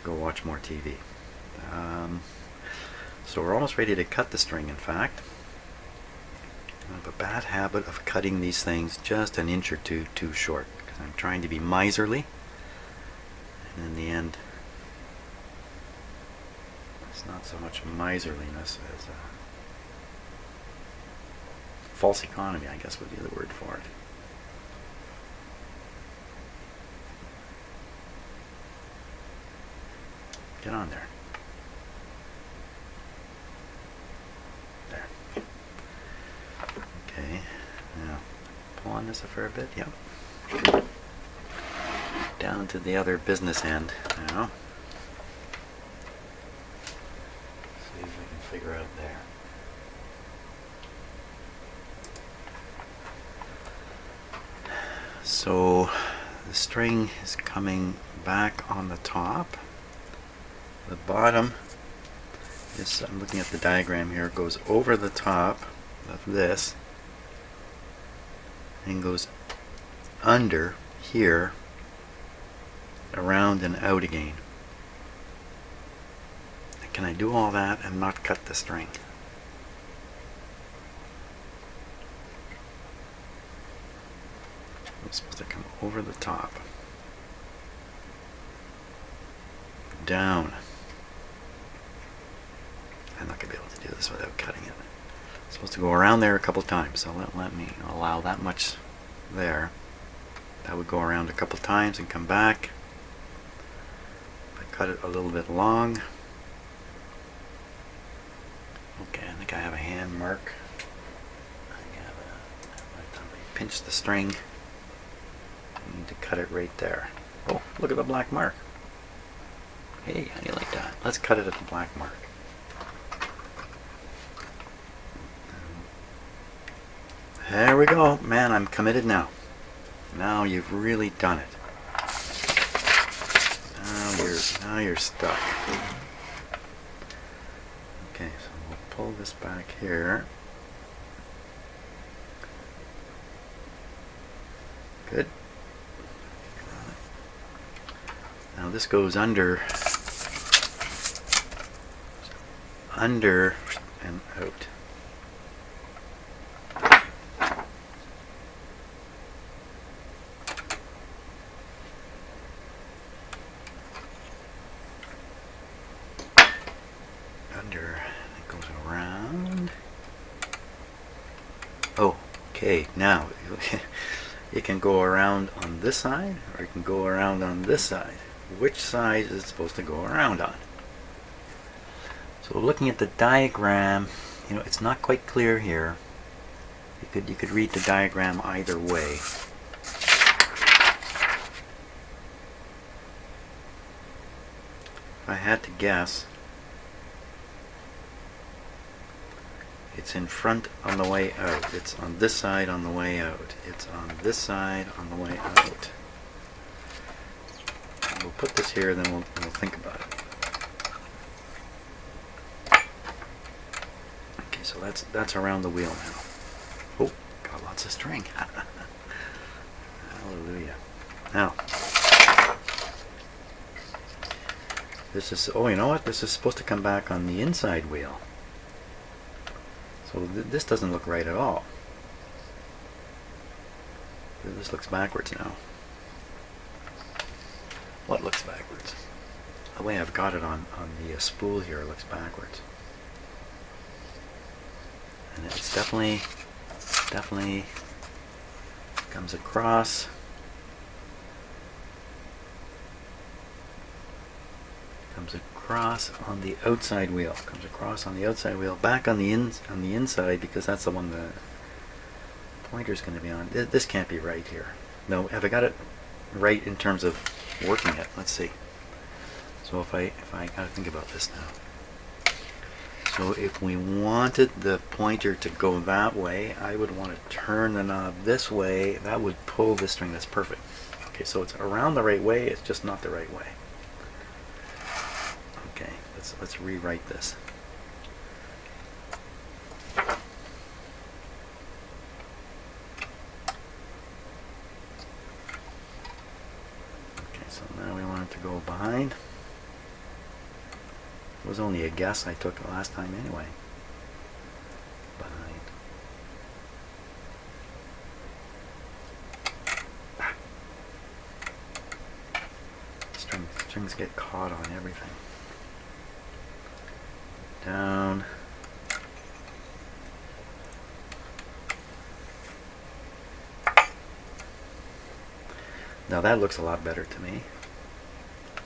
go watch more TV. So we're almost ready to cut the string, in fact. I have a bad habit of cutting these things just an inch or two too short, because I'm trying to be miserly, and in the end it's not so much miserliness as false economy, I guess would be the word for it. Get on there. There. Okay. Now, pull on this a fair bit. Yep. Down to the other business end now. See if we can figure out there. So the string is coming back on the top. The bottom is, I'm looking at the diagram here, goes over the top of this and goes under here, around and out again. Can I do all that and not cut the string? It's supposed to come over the top, down. I'm not going to be able to do this without cutting it. It's supposed to go around there a couple times, so let me allow that much there. That would go around a couple times and come back. I cut it a little bit long. Okay, I think I have a hand mark. I pinch the string. I need to cut it right there. Oh, look at the black mark. Hey, how do you like that? Let's cut it at the black mark. There we go. Man, I'm committed now. Now you've really done it. Now you're stuck. Okay, so we'll pull this back here. Good. Now this goes under and out. Under, it goes around. Oh, okay, now it can go around on this side, or it can go around on this side. Which side is it supposed to go around on? So looking at the diagram, you know, it's not quite clear here. You could read the diagram either way. If I had to guess, it's in front on the way out. It's on this side on the way out. It's on this side on the way out. We'll put this here, then we'll think about it. Okay, so that's around the wheel now. Oh, got lots of string. Hallelujah. Now, this is, oh, you know what? This is supposed to come back on the inside wheel. So this doesn't look right at all. This looks backwards now. What looks backwards? the way I've got it on the spool here, it looks backwards. And it's definitely comes across. Comes across on the outside wheel. Comes across on the outside wheel. Back on the inside, because that's the one the pointer's going to be on. This can't be right here. No, have I got it right in terms of working it? Let's see. So if I got to think about this now. So if we wanted the pointer to go that way, I would want to turn the knob this way. That would pull the string. That's perfect. Okay, so it's around the right way. It's just not the right way. Okay, let's rewrite this. So now we want it to go behind. It was only a guess I took last time anyway. Behind. Strings get caught on everything. Down. Now that looks a lot better to me.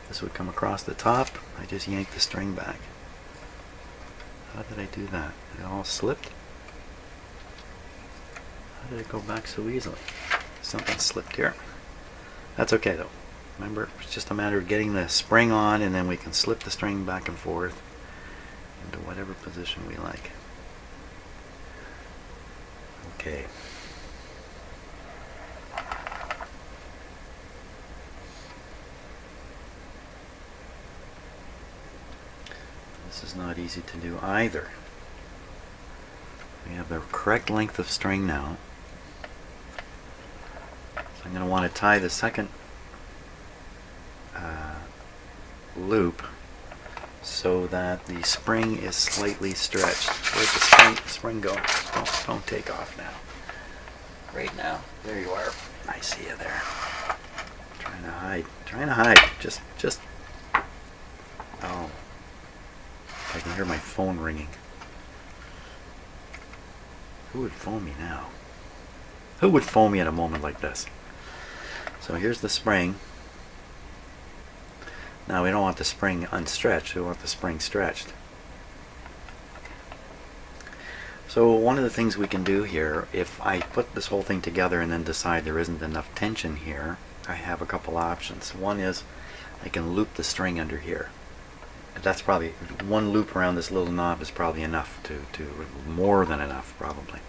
This would come across the top. I just yanked the string back. How did I do that? It all slipped? How did it go back so easily? Something slipped here. That's okay though. Remember, it's just a matter of getting the spring on, and then we can slip the string back and forth into whatever position we like. Okay. This is not easy to do either. We have the correct length of string now. So I'm going to want to tie the second loop so that the spring is slightly stretched. Where's the spring go? Don't take off now. Right now. There you are. I see you there. Trying to hide. Just oh. I can hear my phone ringing. Who would phone me now? Who would phone me at a moment like this? So here's the spring. Now we don't want the spring unstretched, we want the spring stretched. So one of the things we can do here, if I put this whole thing together and then decide there isn't enough tension here, I have a couple options. One is I can loop the string under here. That's probably, one loop around this little knob is probably enough to more than enough probably.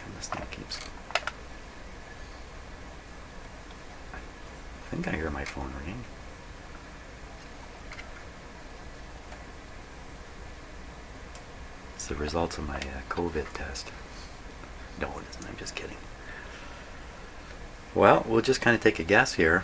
And this thing keeps, I think I hear my phone ringing. It's the results of my COVID test. No, it isn't. I'm just kidding. Well, we'll just kind of take a guess here.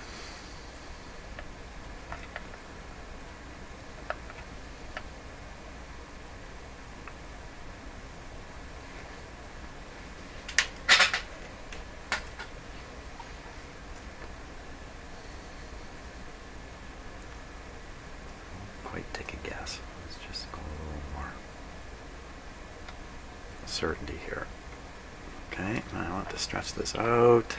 Quite take a guess. Let's just go a little more certainty here. Okay, now I want to stretch this out.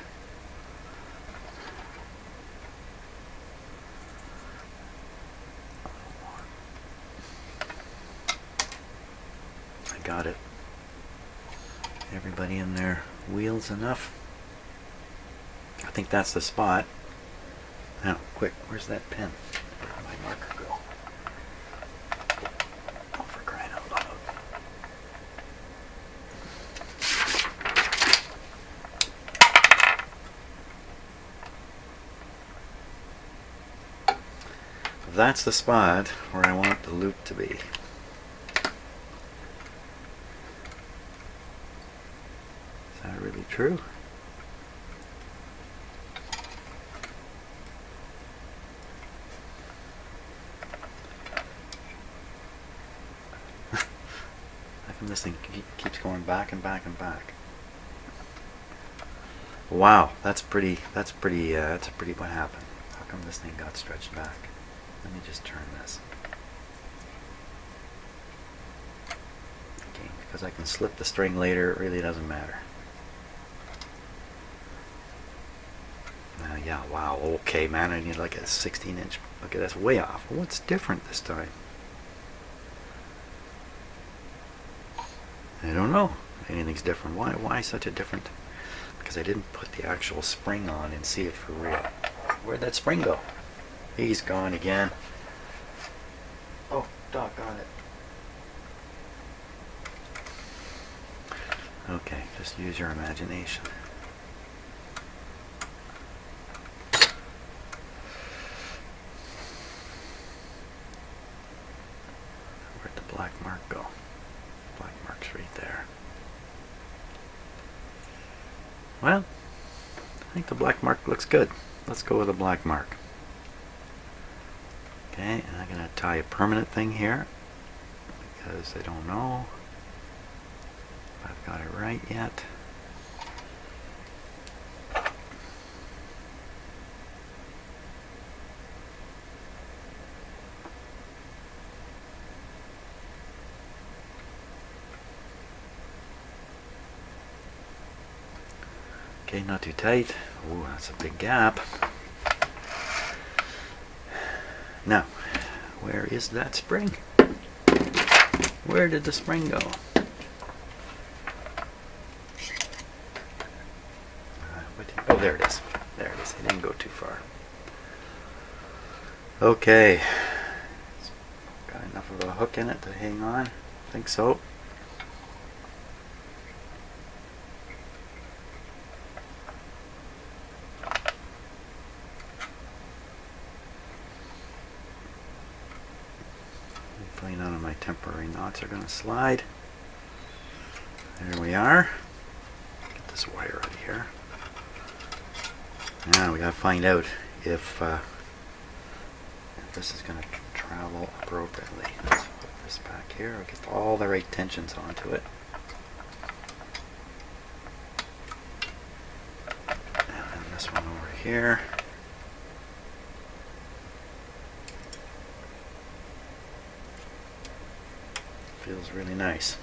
I got it. Everybody in their wheels enough? I think that's the spot. Now, quick, where's that pen? Where did my marker go? Oh, for crying out loud. That's the spot where I want the loop to be. Is that really true? This thing keeps going back and back and back. Wow, that's pretty what happened? How come this thing got stretched back? Let me just turn this. Okay, because I can slip the string later, it really doesn't matter. Yeah, wow, okay, man, I need like a 16-inch. Okay, that's way off. What's different this time? I don't know. Anything's different. Why such a different? Because I didn't put the actual spring on and see it for real. Where'd that spring go? He's gone again. Oh, doggone it. Okay, just use your imagination. Where'd the black mark go? Black mark's right there. Well, I think the black mark looks good. Let's go with a black mark. Okay, and I'm going to tie a permanent thing here because I don't know if I've got it right yet. Okay, not too tight. Ooh, that's a big gap. Now, where is that spring? Where did the spring go? Oh, there it is. There it is. It didn't go too far. Okay. Got enough of a hook in it to hang on? I think so. Hopefully none of my temporary knots are going to slide. There we are. Get this wire out of here. Now we got to find out if this is going to travel appropriately. Let's put this back here. I'll get all the right tensions onto it. And then this one over here. Feels really nice.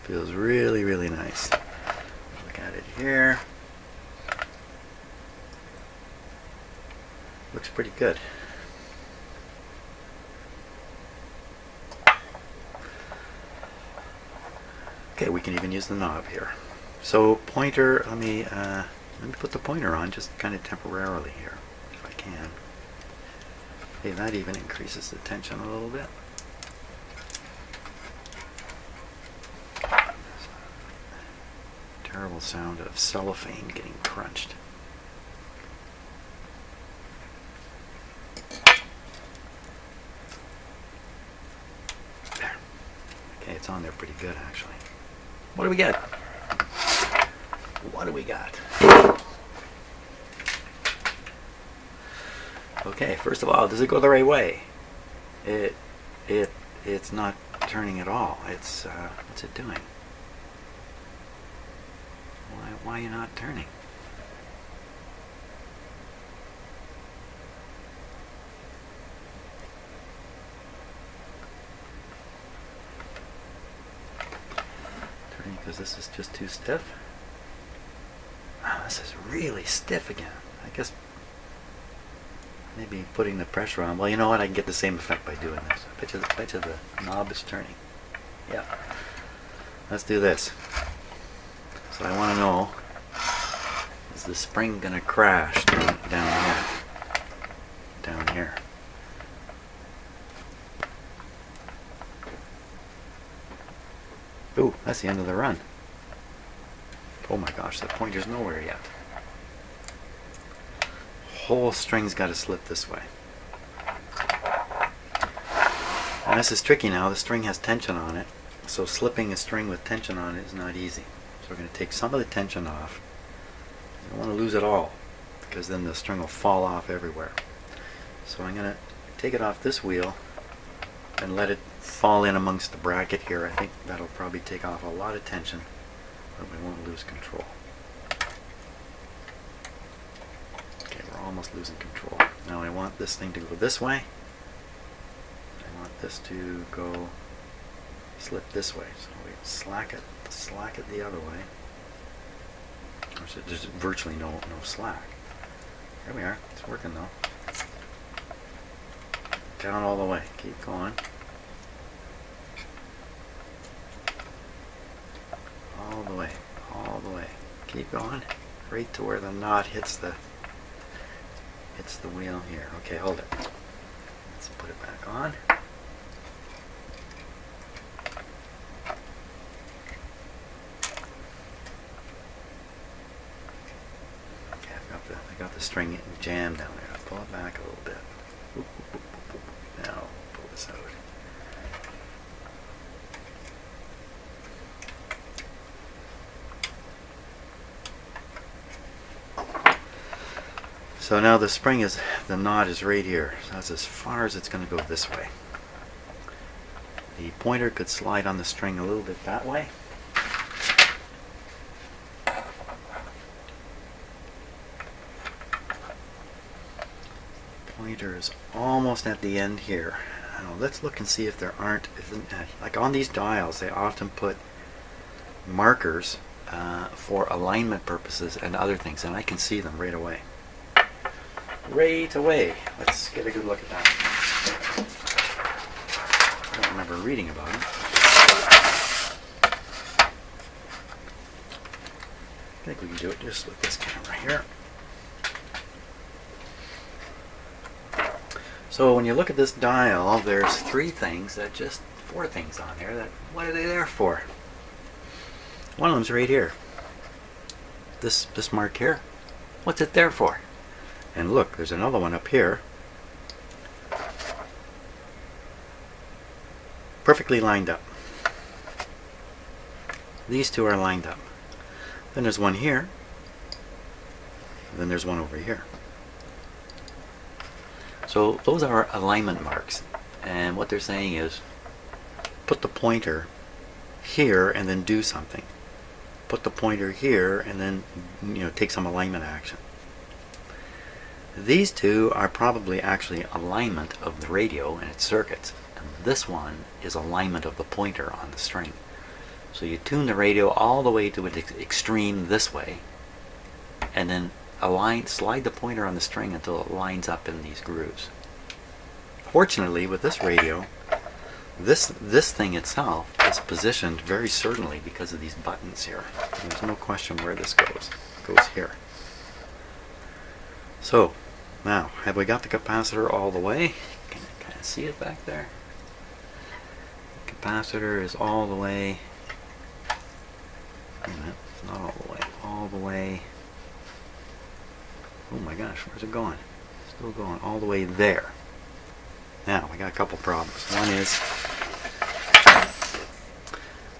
Feels really, really nice. Look at it here. Looks pretty good. Okay, we can even use the knob here. So pointer, let me put the pointer on just kind of temporarily here, if I can. Okay, that even increases the tension a little bit. Terrible sound of cellophane getting crunched. There. Okay, it's on there pretty good actually. What do we get? What do we got? Okay, first of all, does it go the right way? It's not turning at all. It's what's it doing? Why are you not turning? Turning because this is just too stiff? Oh, this is really stiff again. I guess maybe putting the pressure on. Well, you know what? I can get the same effect by doing this. I bet you the knob is turning. Yeah. Let's do this. So I want to know, is the spring going to crash down here? Down here. Ooh, that's the end of the run. Oh my gosh, the pointer's nowhere yet. Whole string's got to slip this way. And this is tricky now. The string has tension on it. So slipping a string with tension on it is not easy. So we're going to take some of the tension off. I don't want to lose it all, because then the string will fall off everywhere. So I'm going to take it off this wheel and let it fall in amongst the bracket here. I think that'll probably take off a lot of tension, but we won't lose control. Okay, we're almost losing control. Now I want this thing to go this way. I want this to go slip this way. So we slack it the other way. There's virtually no slack. There we are. It's working though. Down all the way. Keep going. All the way. All the way. Keep going. Right to where the knot hits the wheel here. Okay, hold it. Let's put it back on. Okay, I got the string jammed down there. I'll pull it back a little bit. Oop, oop, oop, oop, oop. Now pull this out. So now the knot is right here. So that's as far as it's going to go this way. The pointer could slide on the string a little bit that way. Pointer is almost at the end here. Now let's look and see if there aren't, like on these dials, they often put markers for alignment purposes and other things, and I can see them right away. Right away. Let's get a good look at that. I don't remember reading about it. I think we can do it just with this camera here. So when you look at this dial, there's four things on there. What are they there for? One of them's right here. This mark here. What's it there for? And look, there's another one up here. Perfectly lined up. These two are lined up. Then there's one here. And then there's one over here. So those are alignment marks. And what they're saying is, put the pointer here and then do something. Put the pointer here and then, take some alignment action. These two are probably actually alignment of the radio and its circuits. And this one is alignment of the pointer on the string. So you tune the radio all the way to its extreme this way, and then slide the pointer on the string until it lines up in these grooves. Fortunately, with this radio, this thing itself is positioned very certainly because of these buttons here. There's no question where this goes. It goes here. So, now, have we got the capacitor all the way? Can you kind of see it back there? The capacitor is all the way. Wait a minute, it's not all the way. All the way. Oh my gosh, where's it going? Still going all the way there. Now, we got a couple problems. One is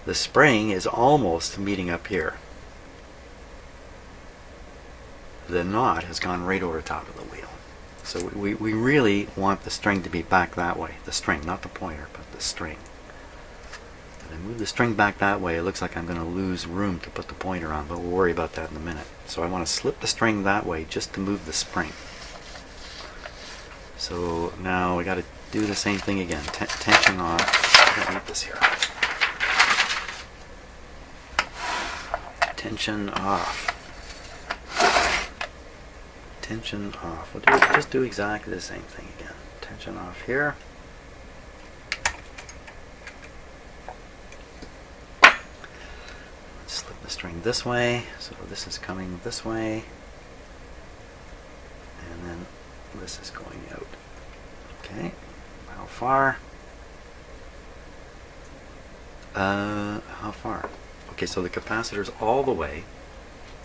the spring is almost meeting up here. The knot has gone right over the top of the wheel. So we really want the string to be back that way. The string, not the pointer, but the string. If I move the string back that way, it looks like I'm going to lose room to put the pointer on, but we'll worry about that in a minute. So I want to slip the string that way just to move the spring. So now we got to do the same thing again. Tension on. I don't need this here. Tension off. Tension off. We'll just do exactly the same thing again. Tension off here. Slip the string this way. So this is coming this way. And then this is going out. Okay. How far? How far? Okay, so the capacitor's all the way.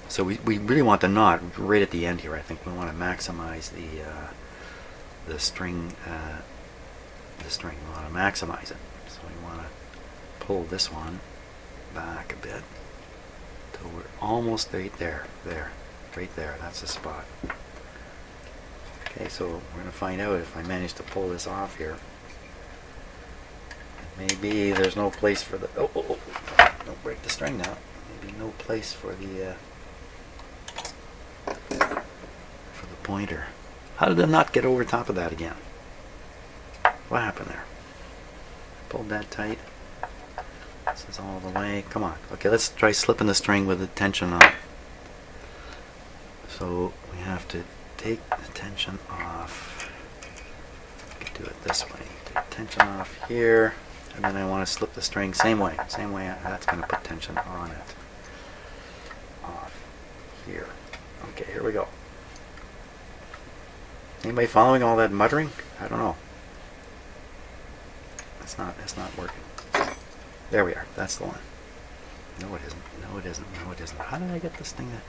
So we really want the knot right at the end here. I think we want to maximize the string. We want to maximize it. So we want to pull this one back a bit till we're almost right there. Right there. That's the spot. Okay, so we're going to find out if I manage to pull this off here. Maybe there's no place for the. Oh! Don't break the string now. Maybe no place for the pointer. How did the knot get over top of that again? What happened there? Pulled that tight. This is all the way. Come on. Okay, let's try slipping the string with the tension on. So we have to take the tension off. We can do it this way. Take tension off here, and then I want to slip the string same way. Same way that's going to put tension on it. Off here. Okay, here we go. Anybody following all that muttering? I don't know. It's not working. There we are. That's the one. No, it isn't. No, it isn't. No, it isn't. How did I get this thing to...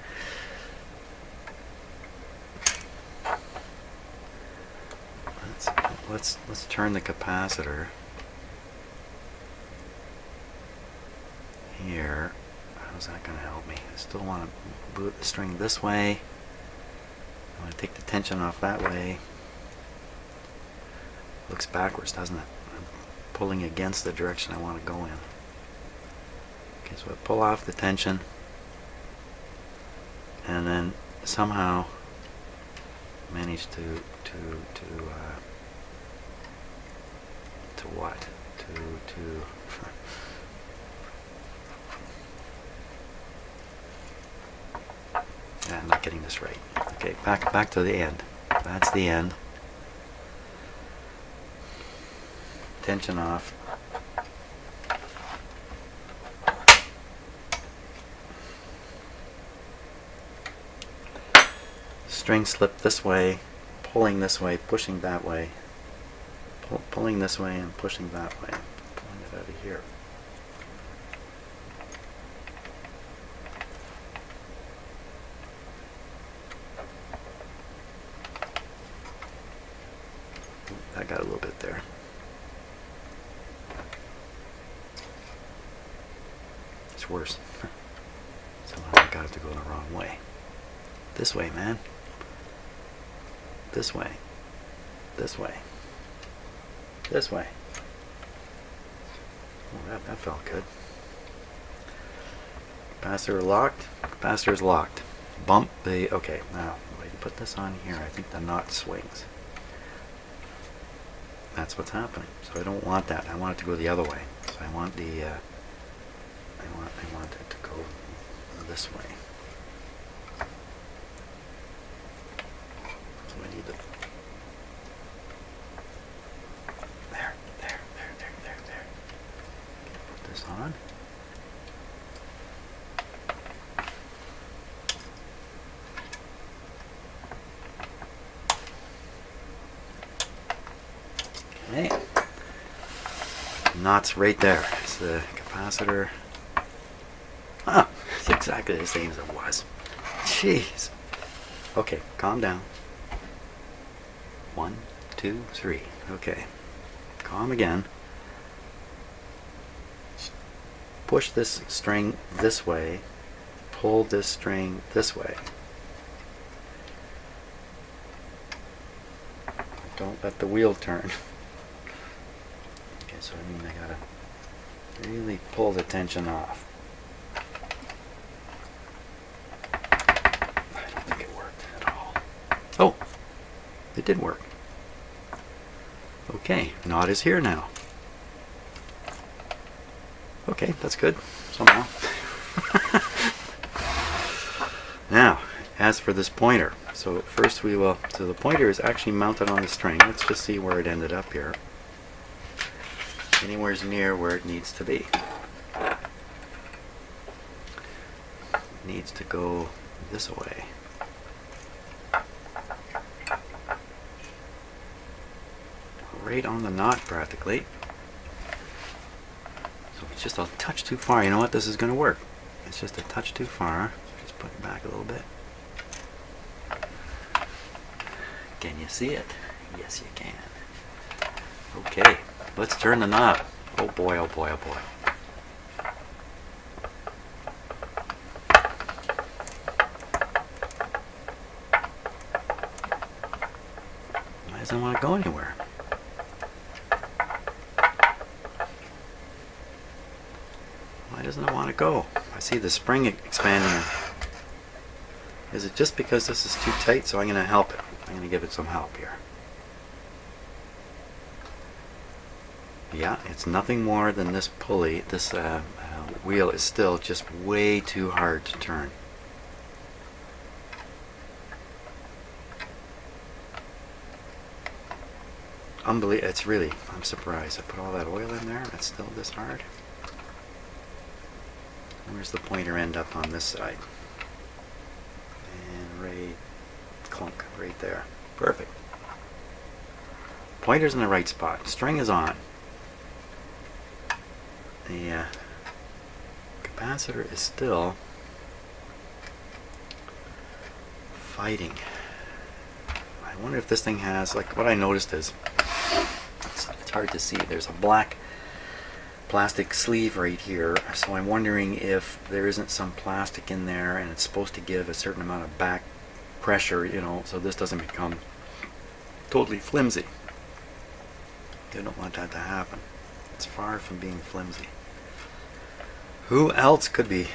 Let's turn the capacitor here. How's that going to help me? I still want to boot the string this way. I want to take the tension off that way. Looks backwards, doesn't it? I'm pulling against the direction I want to go in. Okay, so I pull off the tension, and then somehow manage to what? Yeah, I'm not getting this right. Okay, back to the end. That's the end. Tension off. String slip this way, pulling this way, pushing that way. Pulling this way and pushing that way. Pulling it out of here. I got a little bit there. It's worse. Somehow I got it to go the wrong way. This way, man. This way. This way. This way. Oh, that felt good. Capacitor locked. Capacitor is locked. Bump the... Okay, now, if I put this on here, I think the knot swings. That's what's happening. So I don't want that. I want it to go the other way. So I want the... I want it to go this way. So I need to... There. Put this on. Okay. Knot's right there. It's the capacitor. Ah, it's exactly the same as it was. Jeez. Okay, calm down. 1, 2, 3. Okay. Calm again. Push this string this way. Pull this string this way. Don't let the wheel turn. Okay, so I mean I gotta really pull the tension off. I don't think it worked at all. Oh, it did work. Okay, knot is here now. Okay, that's good, somehow. Now, as for this pointer, so first we will, so the pointer is actually mounted on the string. Let's just see where it ended up here. Anywhere near where it needs to be. It needs to go this way. Right on the knot practically. So it's just a touch too far. You know what? This is going to work. It's just a touch too far. Just put it back a little bit. Can you see it? Yes, you can. Okay, let's turn the knob. Oh boy, oh boy, oh boy. Why doesn't it want to go anywhere? Why doesn't it want to go? I see the spring expanding. Is it just because this is too tight, so I'm going to help it? I'm going to give it some help here. Yeah, it's nothing more than this pulley. This wheel is still just way too hard to turn. Unbelievable. It's really, I'm surprised. I put all that oil in there and it's still this hard. Where's the pointer end up on this side? And right, clunk, right there. Perfect. Pointer's in the right spot. String is on. The capacitor is still fighting. I wonder if this thing has, like, what I noticed is, it's hard to see. There's a black plastic sleeve right here, so I'm wondering if there isn't some plastic in there and it's supposed to give a certain amount of back pressure, you know, so this doesn't become totally flimsy. They don't want that to happen. It's far from being flimsy. Who else could be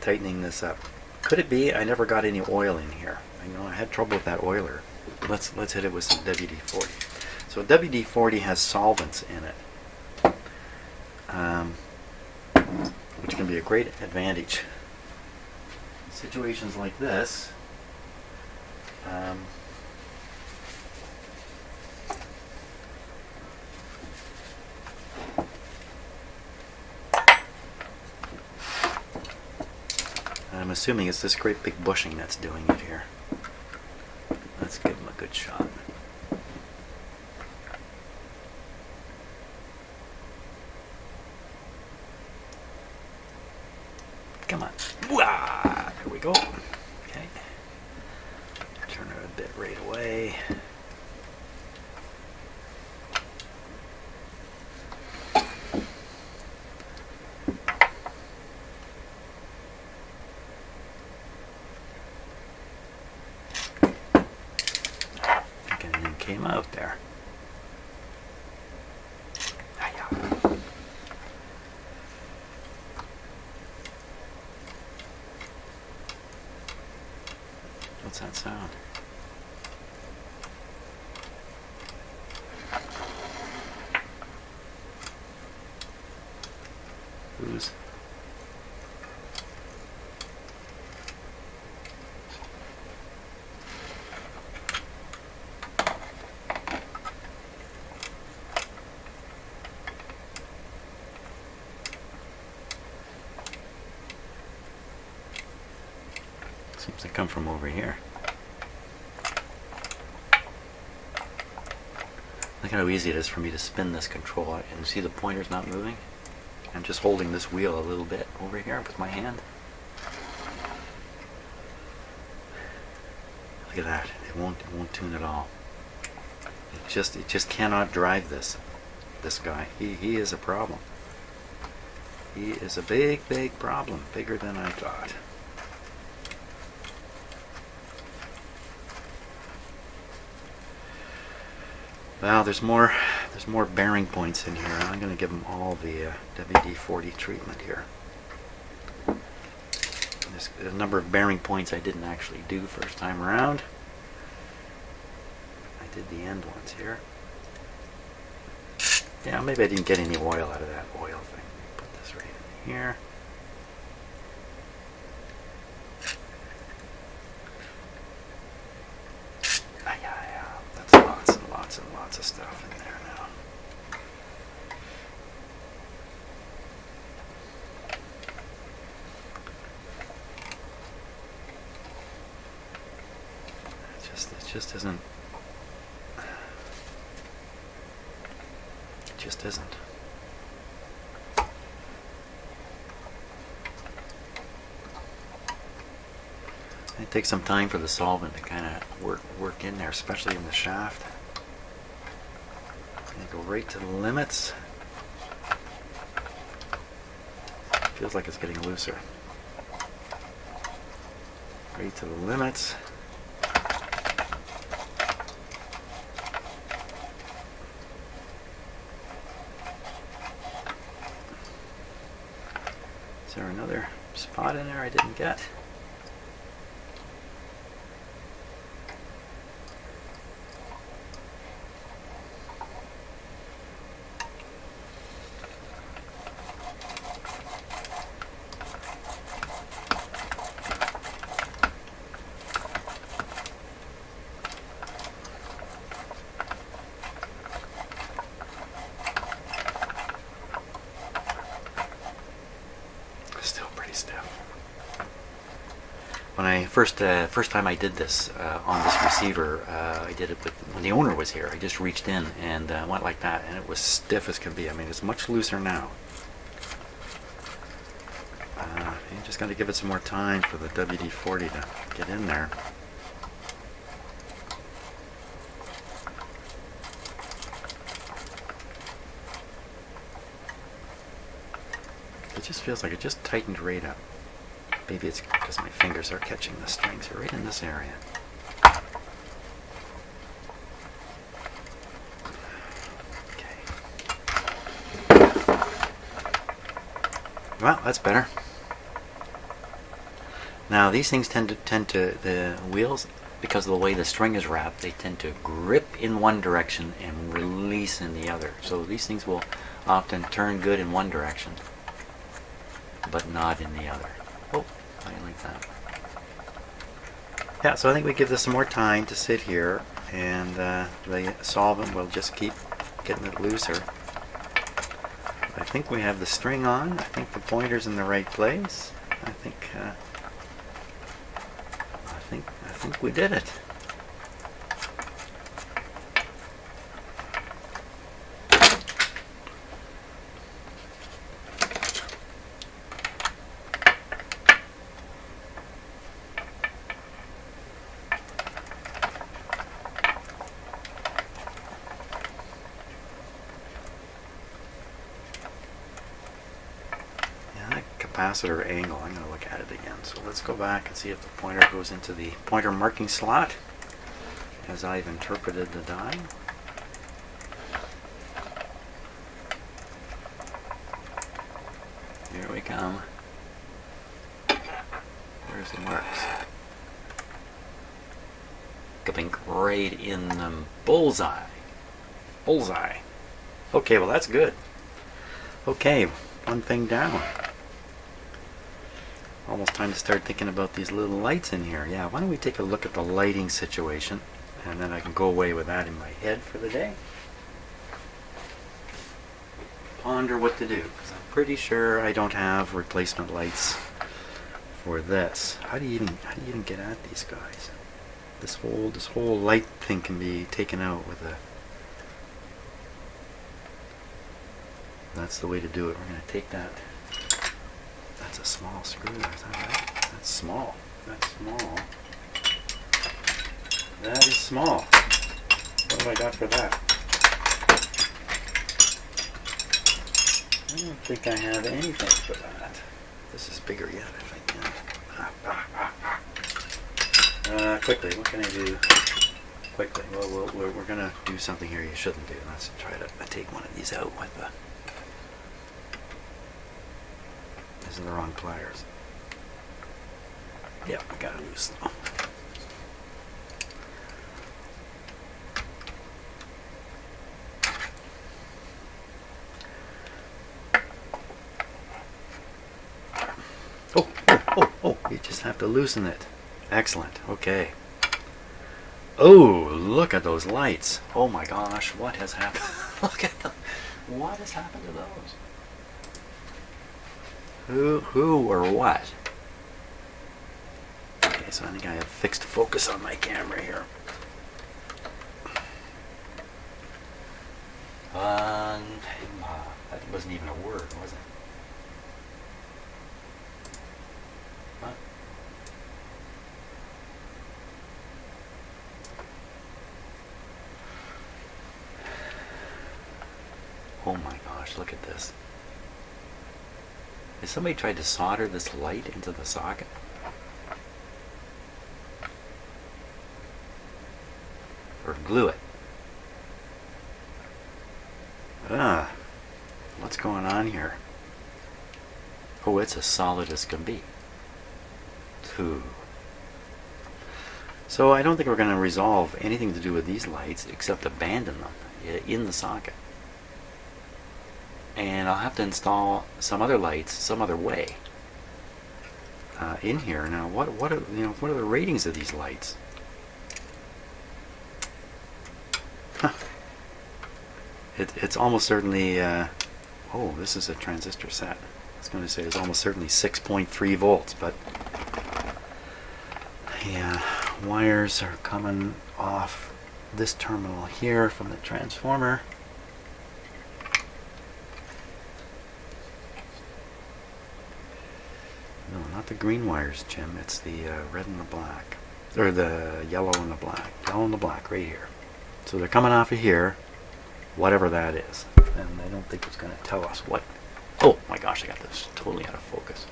tightening this up? Could it be I never got any oil in here? I know I had trouble with that oiler. Let's hit it with some WD-40. So WD-40 has solvents in it, which can be a great advantage. In situations like this, I'm assuming it's this great big bushing that's doing it here. Let's give him a good shot. Come on. Wah! There we go. Okay. Turn it a bit right away. Came out there. What's that sound? Who's? Seems to come from over here. Look how easy it is for me to spin this control, and see the pointer's not moving? I'm just holding this wheel a little bit over here with my hand. Look at that. It won't tune at all. It just cannot drive this guy. He is a problem. He is a big problem, bigger than I thought. Well, there's more bearing points in here. I'm going to give them all the WD-40 treatment here. There's a number of bearing points I didn't actually do first time around. I did the end ones here. Yeah, maybe I didn't get any oil out of that oil thing. Put this right in here. Lots of stuff in there now. It just isn't. It just isn't. It takes some time for the solvent to kind of work in there, especially in the shaft. Go right to the limits. Feels like it's getting looser. Right to the limits. Is there another spot in there I didn't get? when I first time I did this on this receiver, I did it when the owner was here. I just reached in and went like that, and it was stiff as can be. I mean, it's much looser now. You just got to give it some more time for the WD-40 to get in there. It just feels like it just tightened right up. Maybe it's because my fingers are catching the strings right in this area. Okay. Well, that's better. Now these things tend to the wheels, because of the way the string is wrapped, they tend to grip in one direction and release in the other. So these things will often turn good in one direction, but not in the other. Oh, I like that. Yeah, so I think we give this some more time to sit here, and the solvent will just keep getting it looser. I think we have the string on. I think the pointer's in the right place. I think we did it. Capacitor angle, I'm going to look at it again. So let's go back and see if the pointer goes into the pointer marking slot as I've interpreted the die. Here we come. There's the marks. Going right in the bullseye. Bullseye. Okay, well that's good. Okay, one thing down. Almost time to start thinking about these little lights in here. Yeah, why don't we take a look at the lighting situation, and then I can go away with that in my head for the day. Ponder what to do, because I'm pretty sure I don't have replacement lights for this. How do you even get at these guys? This whole light thing can be taken out with a. That's the way to do it. We're going to take that. That's a small screw, is that right? That's small. That's small. That is small. What have I got for that? I don't think I have anything for that. This is bigger yet, if I can. Quickly, what can I do? Quickly. Well, we're going to do something here you shouldn't do. Let's try to take one of these out with the. These are the wrong pliers. Yeah, I got it loose though. Oh, you just have to loosen it. Excellent, okay. Oh, look at those lights. Oh my gosh, what has happened? Look at them. What has happened to those? Who or what? Okay, so I think I have fixed focus on my camera here. That wasn't even a word, was it? What? Oh my gosh, look at this. Has somebody tried to solder this light into the socket? Or glue it? What's going on here? Oh, it's as solid as can be. Ooh. So I don't think we're going to resolve anything to do with these lights except abandon them in the socket. And I'll have to install some other lights some other way in here. Now, what are the ratings of these lights? Huh. It's almost certainly. Oh, this is a transistor set. I was going to say it's almost certainly 6.3 volts, but Yeah, wires are coming off this terminal here from the transformer. No, not the green wires, Jim. It's the red and the black. Or the yellow and the black. Yellow and the black right here. So they're coming off of here, whatever that is. And I don't think it's going to tell us what. Oh my gosh, I got this totally out of focus.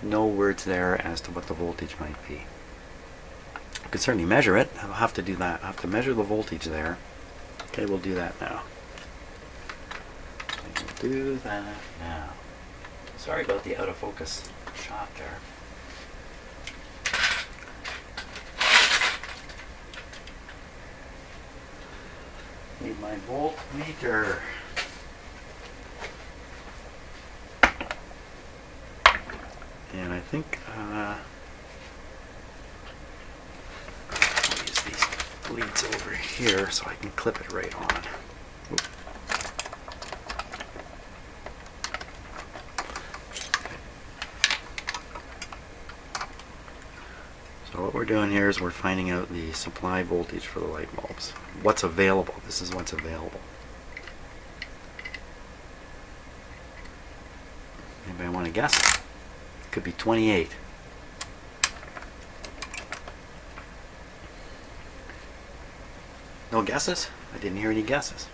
No words there as to what the voltage might be. I could certainly measure it. I'll have to do that. I'll have to measure the voltage there. Okay, we'll do that now. We'll do that now. Sorry about the out of focus shot there. Need my voltmeter. And I think I'll use these leads over here so I can clip it right on. Oop. So what we're doing here is we're finding out the supply voltage for the light bulbs. What's available. This is what's available. Anybody want to guess? It could be 28. No guesses? I didn't hear any guesses.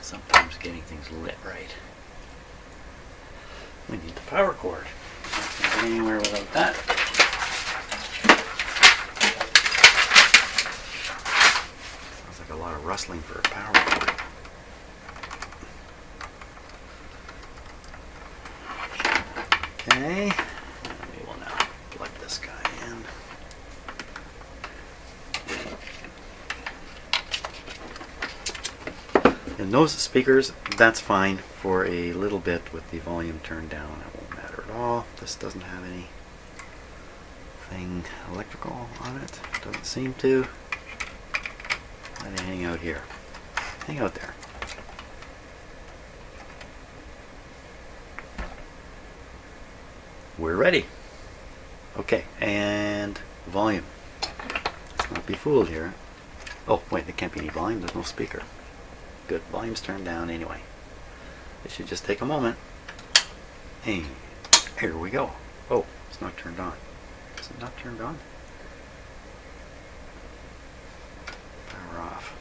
Sometimes getting things lit right. We need the power cord. Not going anywhere without that. Sounds like a lot of rustling for a power cord. Okay. And we will now plug this guy in. And those speakers, that's fine for a little bit with the volume turned down. It won't matter at all. This doesn't have anything electrical on it. Doesn't seem to. Let it hang out here. Hang out there. We're ready. Okay, and volume. Let's not be fooled here. Oh, wait, there can't be any volume. There's no speaker. Good. Volume's turned down anyway. It should just take a moment. Hey, here we go. Oh, it's not turned on. Is it not turned on? Power off.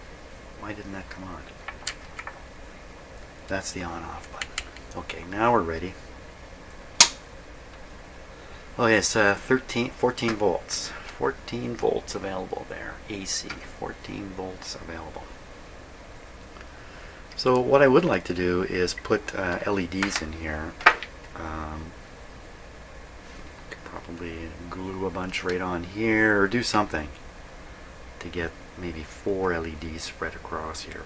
Why didn't that come on? That's the on-off button. Okay, now we're ready. Oh yes, 14 volts. 14 volts available there. AC, 14 volts available. So what I would like to do is put LEDs in here. Could probably glue a bunch right on here or do something to get maybe 4 LEDs spread across here.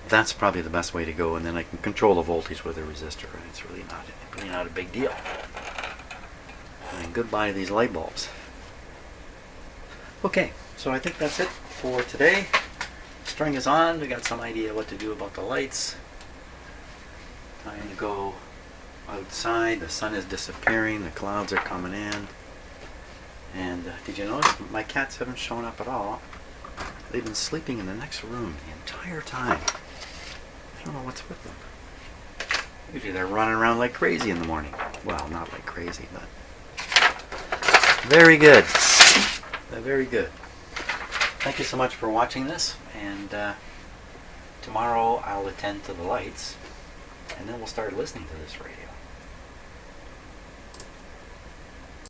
That's probably the best way to go, and then I can control the voltage with a resistor, and it's really not a big deal. And goodbye to these light bulbs. Okay, so I think that's it for today. String is on. We got some idea what to do about the lights. Time to go outside. The sun is disappearing. The clouds are coming in. And did you notice my cats haven't shown up at all? They've been sleeping in the next room the entire time. I don't know what's with them. Usually they're running around like crazy in the morning. Well, not like crazy, but very good. They're very good. Thank you so much for watching this, and tomorrow I'll attend to the lights, and then we'll start listening to this radio.